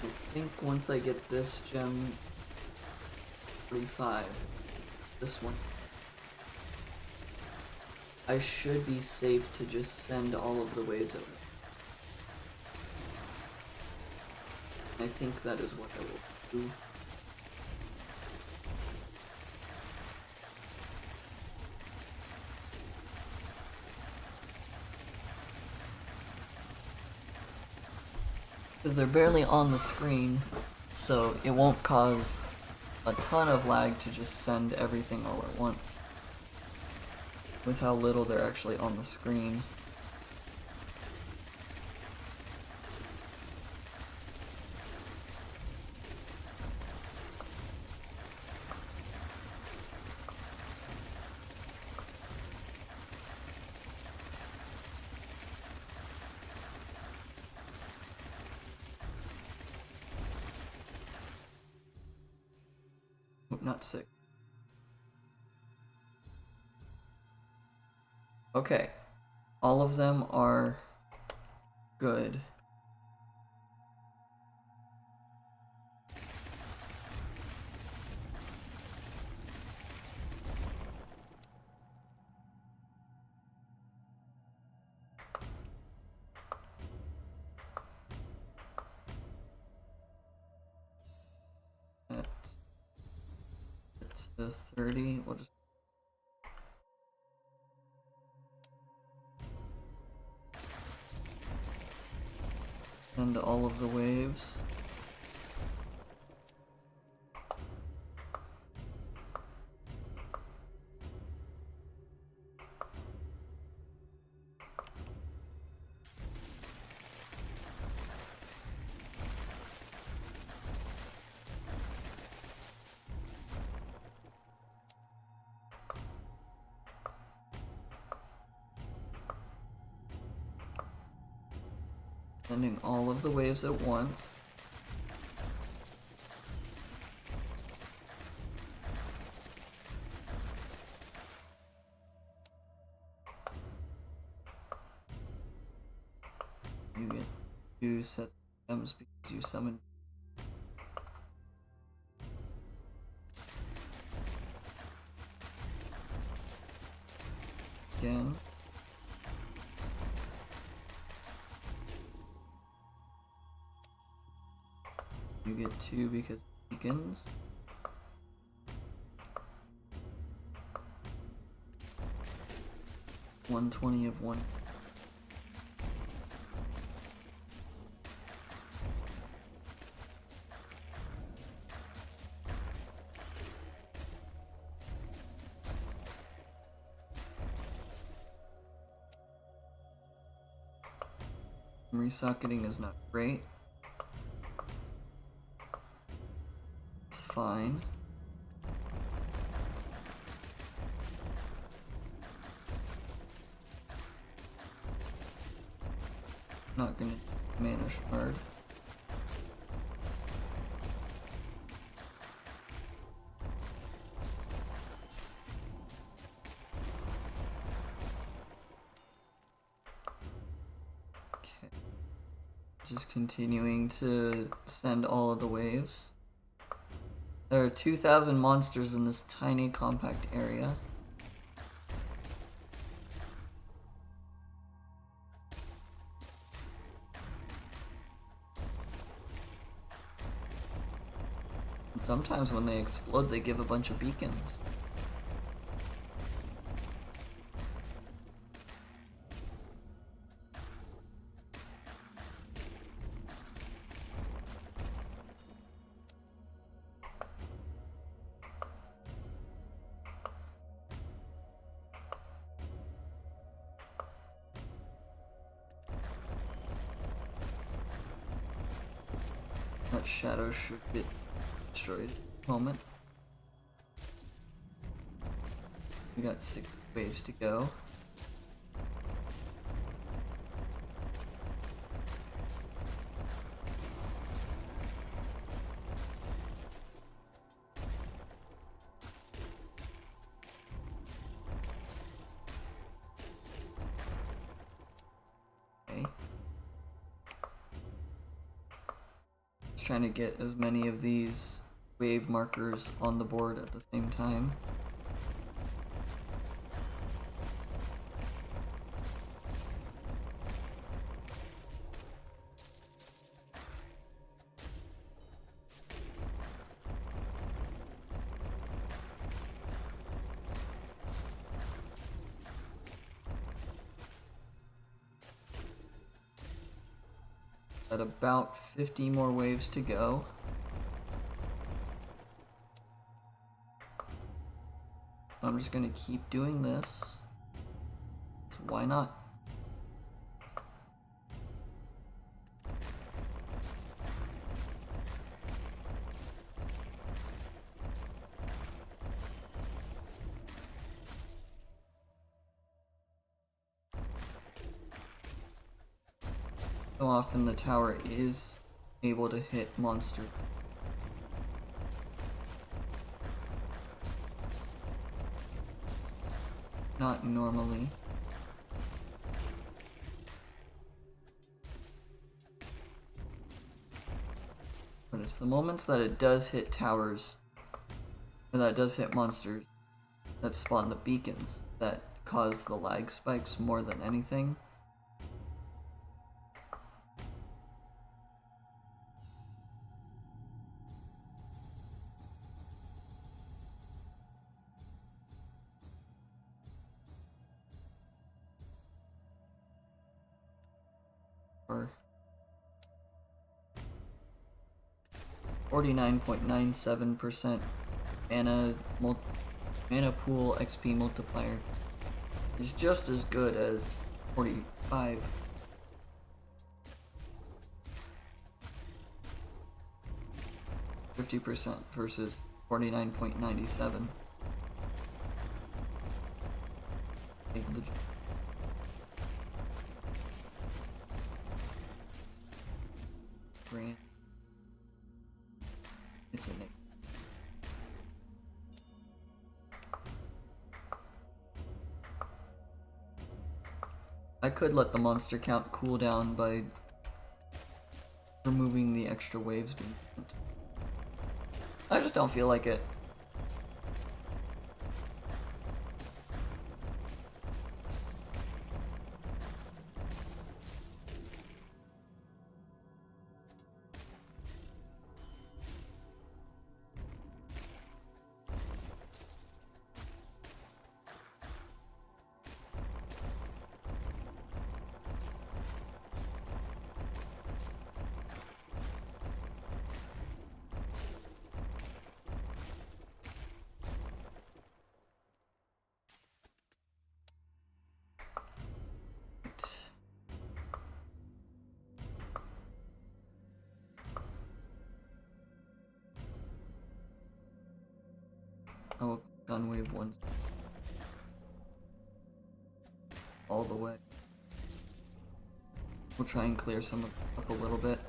I think once I get this gem 45, this one, I should be safe to just send all of the waves over. I think that is what I will do. Because they're barely on the screen, so it won't cause a ton of lag to just send everything all at once. With how little they're actually on the screen. Not sick. Okay. All of them are good. The 30, we'll just send all of the waves. Sending all of the waves at once. You get 2 sets of gems because you summoned. Again. You get 2 because it beacons. $120 of 1. Resocketing is not great. It's fine. Not gonna mana shard. Just continuing to send all of the waves. There are 2,000 monsters in this tiny compact area. sometimes when they explode, they give a bunch of beacons. That shadow should get destroyed. Moment. We got 6 waves to go. Okay. Just trying to get as many of these wave markers on the board at the same time. At about 50 more waves to go. I'm just gonna keep doing this. So why not? So often the tower is able to hit monsters. Not normally. But it's the moments that it does hit towers, or that it does hit monsters, that spawn the beacons, that cause the lag spikes more than anything. Or 49.97% mana pool XP multiplier is just as good as 45. %, versus 49.97. Grant. It's a name. I could let the monster count cool down by removing the extra waves being sent. I just don't feel like it. I will click on wave 1 all the way. We'll try and clear some up a little bit.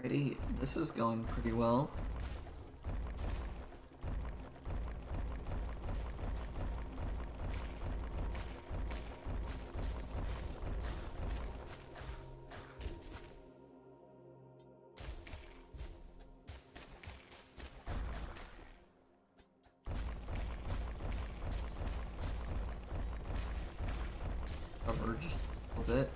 Alrighty, this is going pretty well. Cover just a little bit.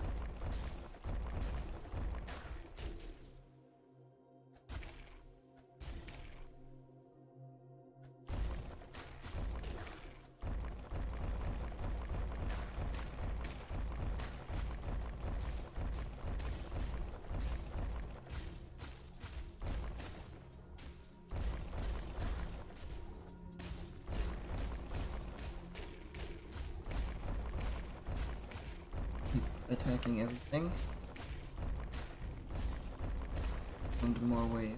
Attacking everything. And more wave.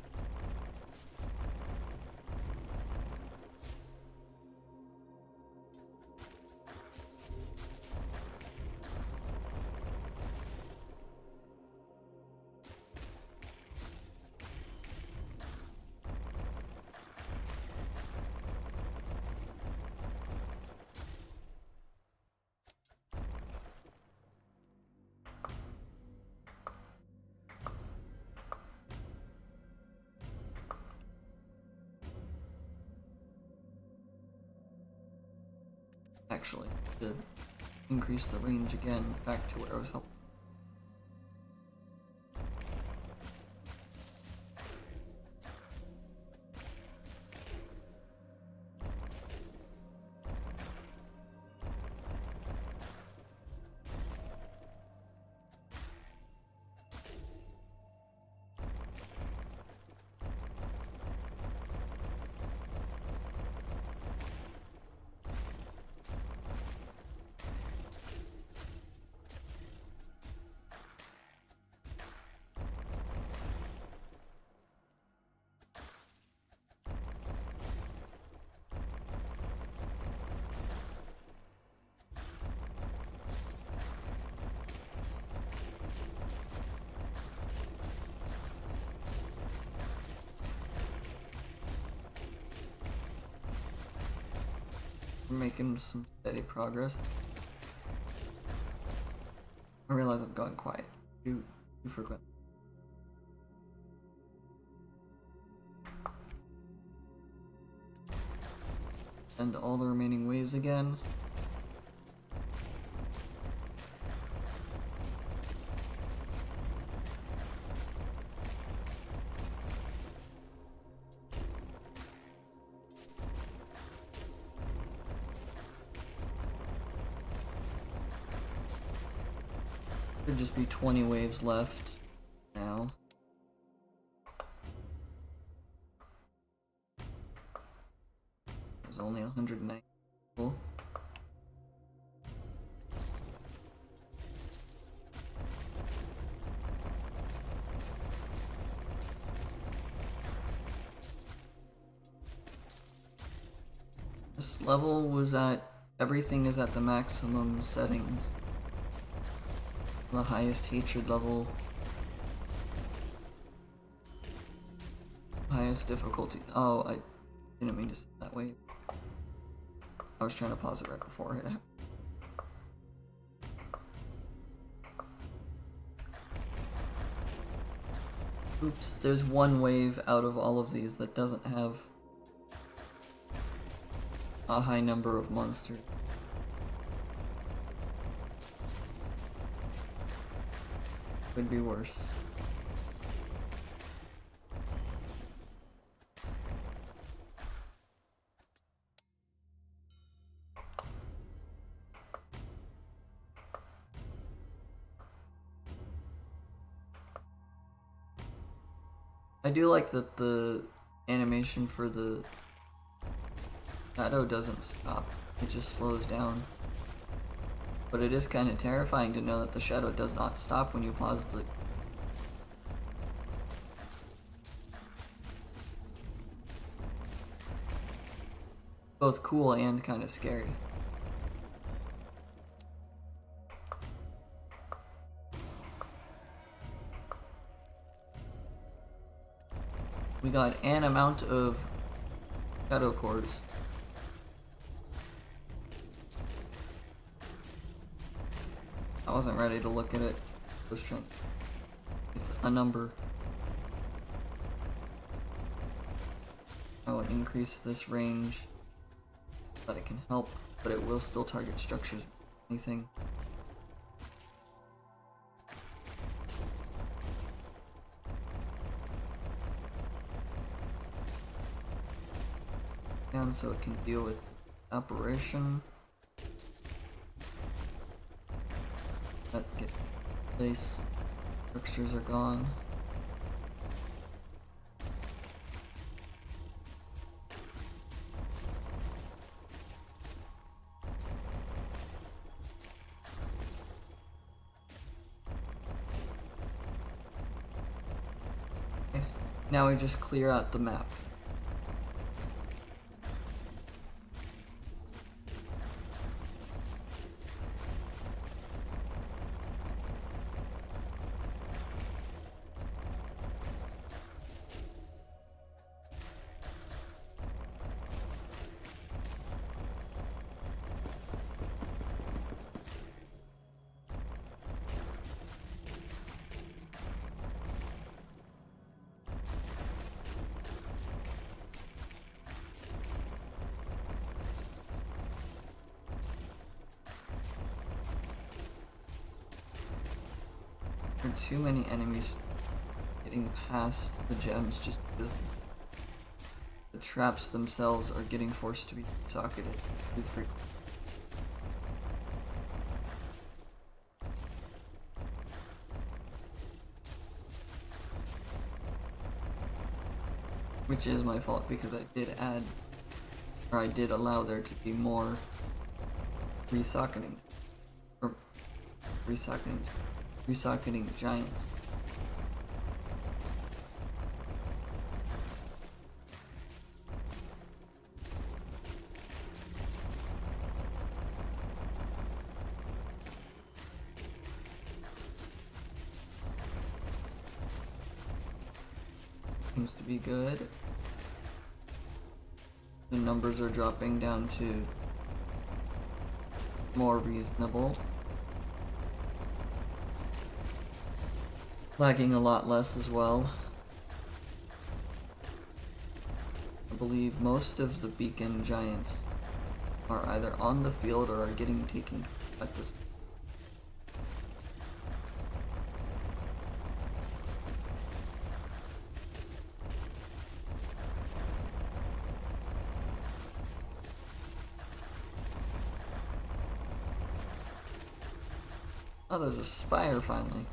Actually, to increase the range again back to where I was helping. We're making some steady progress. I realize I'm going quiet. Too frequent. And all the remaining waves again. Should just be 20 waves left now. There's only 190 people. This level was at, everything is at the maximum settings. The highest hatred level, highest difficulty. Oh, I didn't mean to say it that way. I was trying to pause it right before it happened. Oops, there's one wave out of all of these that doesn't have a high number of monsters. Could be worse. I do like that the animation for the shadow doesn't stop, it just slows down. But it is kind of terrifying to know that the shadow does not stop when you pause the... Both cool and kind of scary. We got an amount of shadow cores. I wasn't ready to look at it. I was trying. It's a number. I will increase this range so that it can help, but it will still target structures. Anything. Down so it can deal with operation. That get place. Structures are gone. Okay. Now we just clear out the map. There are too many enemies getting past the gems just because the traps themselves are getting forced to be socketed too frequently. Which is my fault because I did add, or I did allow there to be more resocketing, or resocketing giants. Seems to be good. The numbers are dropping down to more reasonable. Lagging a lot less as well. I believe most of the beacon giants are either on the field or are getting taken at this point. Oh, there's a spire finally.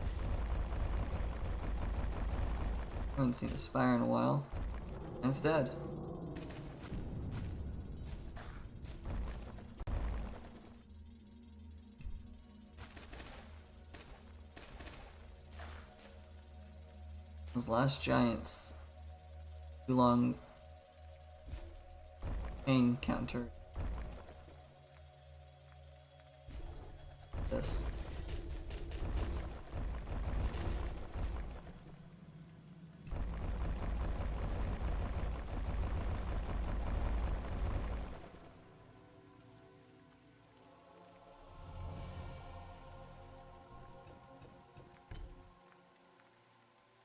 Haven't seen a spire in a while. And it's dead. Those last giants. Too long chain counter. This.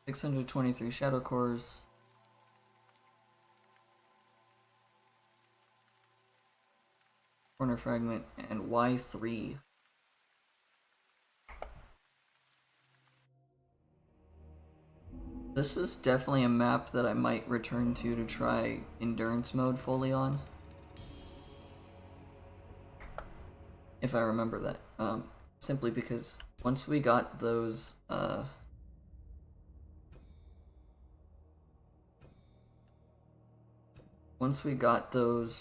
$623 shadow cores. Corner fragment and Y3. This is definitely a map that I might return to try endurance mode fully on. If I remember that. Simply because once we got those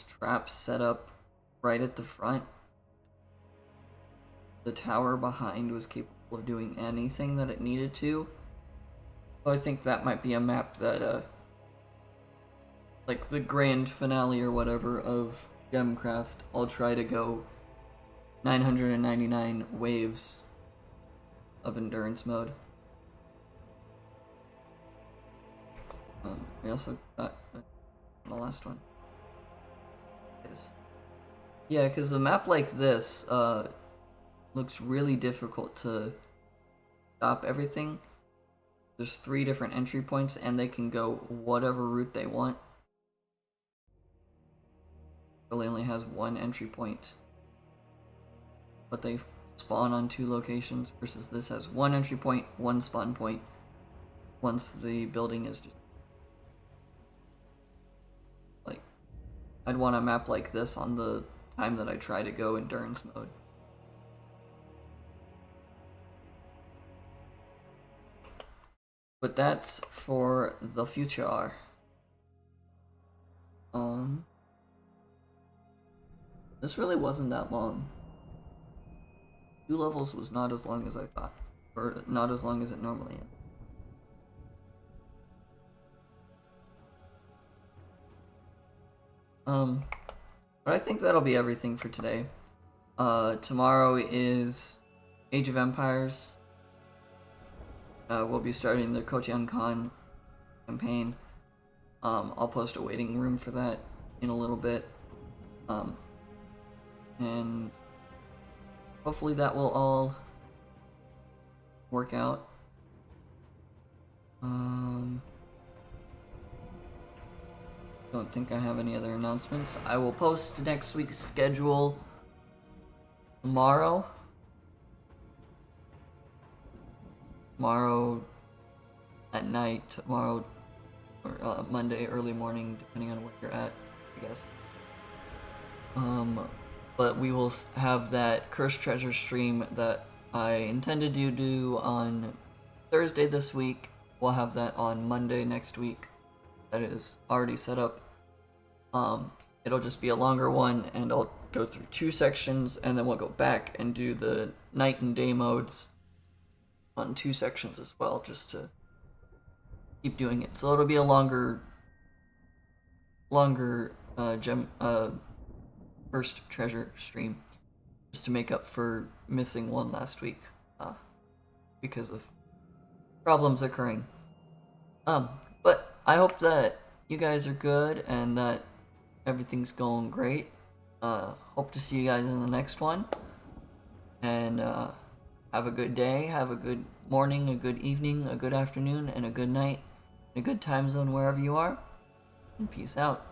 traps set up right at the front, the tower behind was capable of doing anything that it needed to. So I think that might be a map that, like the grand finale or whatever of Gemcraft, I'll try to go 999 waves of endurance mode. We also got the last one. Yeah, because a map like this looks really difficult to stop everything. There's 3 different entry points, and they can go whatever route they want. It only has 1 entry point, but they spawn on 2 locations, versus this has 1 entry point, 1 spawn point once the building is just... Like, I'd want a map like this on the time that I try to go endurance mode. But that's for the future. This really wasn't that long. 2 levels was not as long as I thought, or not as long as it normally is. But I think that'll be everything for today. Tomorrow is Age of Empires. We'll be starting the Kotian Khan campaign. I'll post a waiting room for that in a little bit. And hopefully that will all work out. Don't think I have any other announcements. I will post next week's schedule tomorrow. Tomorrow at night, tomorrow or Monday early morning, depending on where you're at, I guess. But we will have that Cursed Treasure stream that I intended to do on Thursday this week. We'll have that on Monday next week. That is already set up. It'll just be a longer one, and I'll go through 2 sections, and then we'll go back and do the night and day modes on 2 sections as well, just to keep doing it. So it'll be a longer Cursed Treasure stream, just to make up for missing one last week because of problems occurring. But I hope that you guys are good and that everything's going great. Hope to see you guys in the next one. And have a good day, have a good morning, a good evening, a good afternoon, and a good night, and a good time zone wherever you are. And peace out.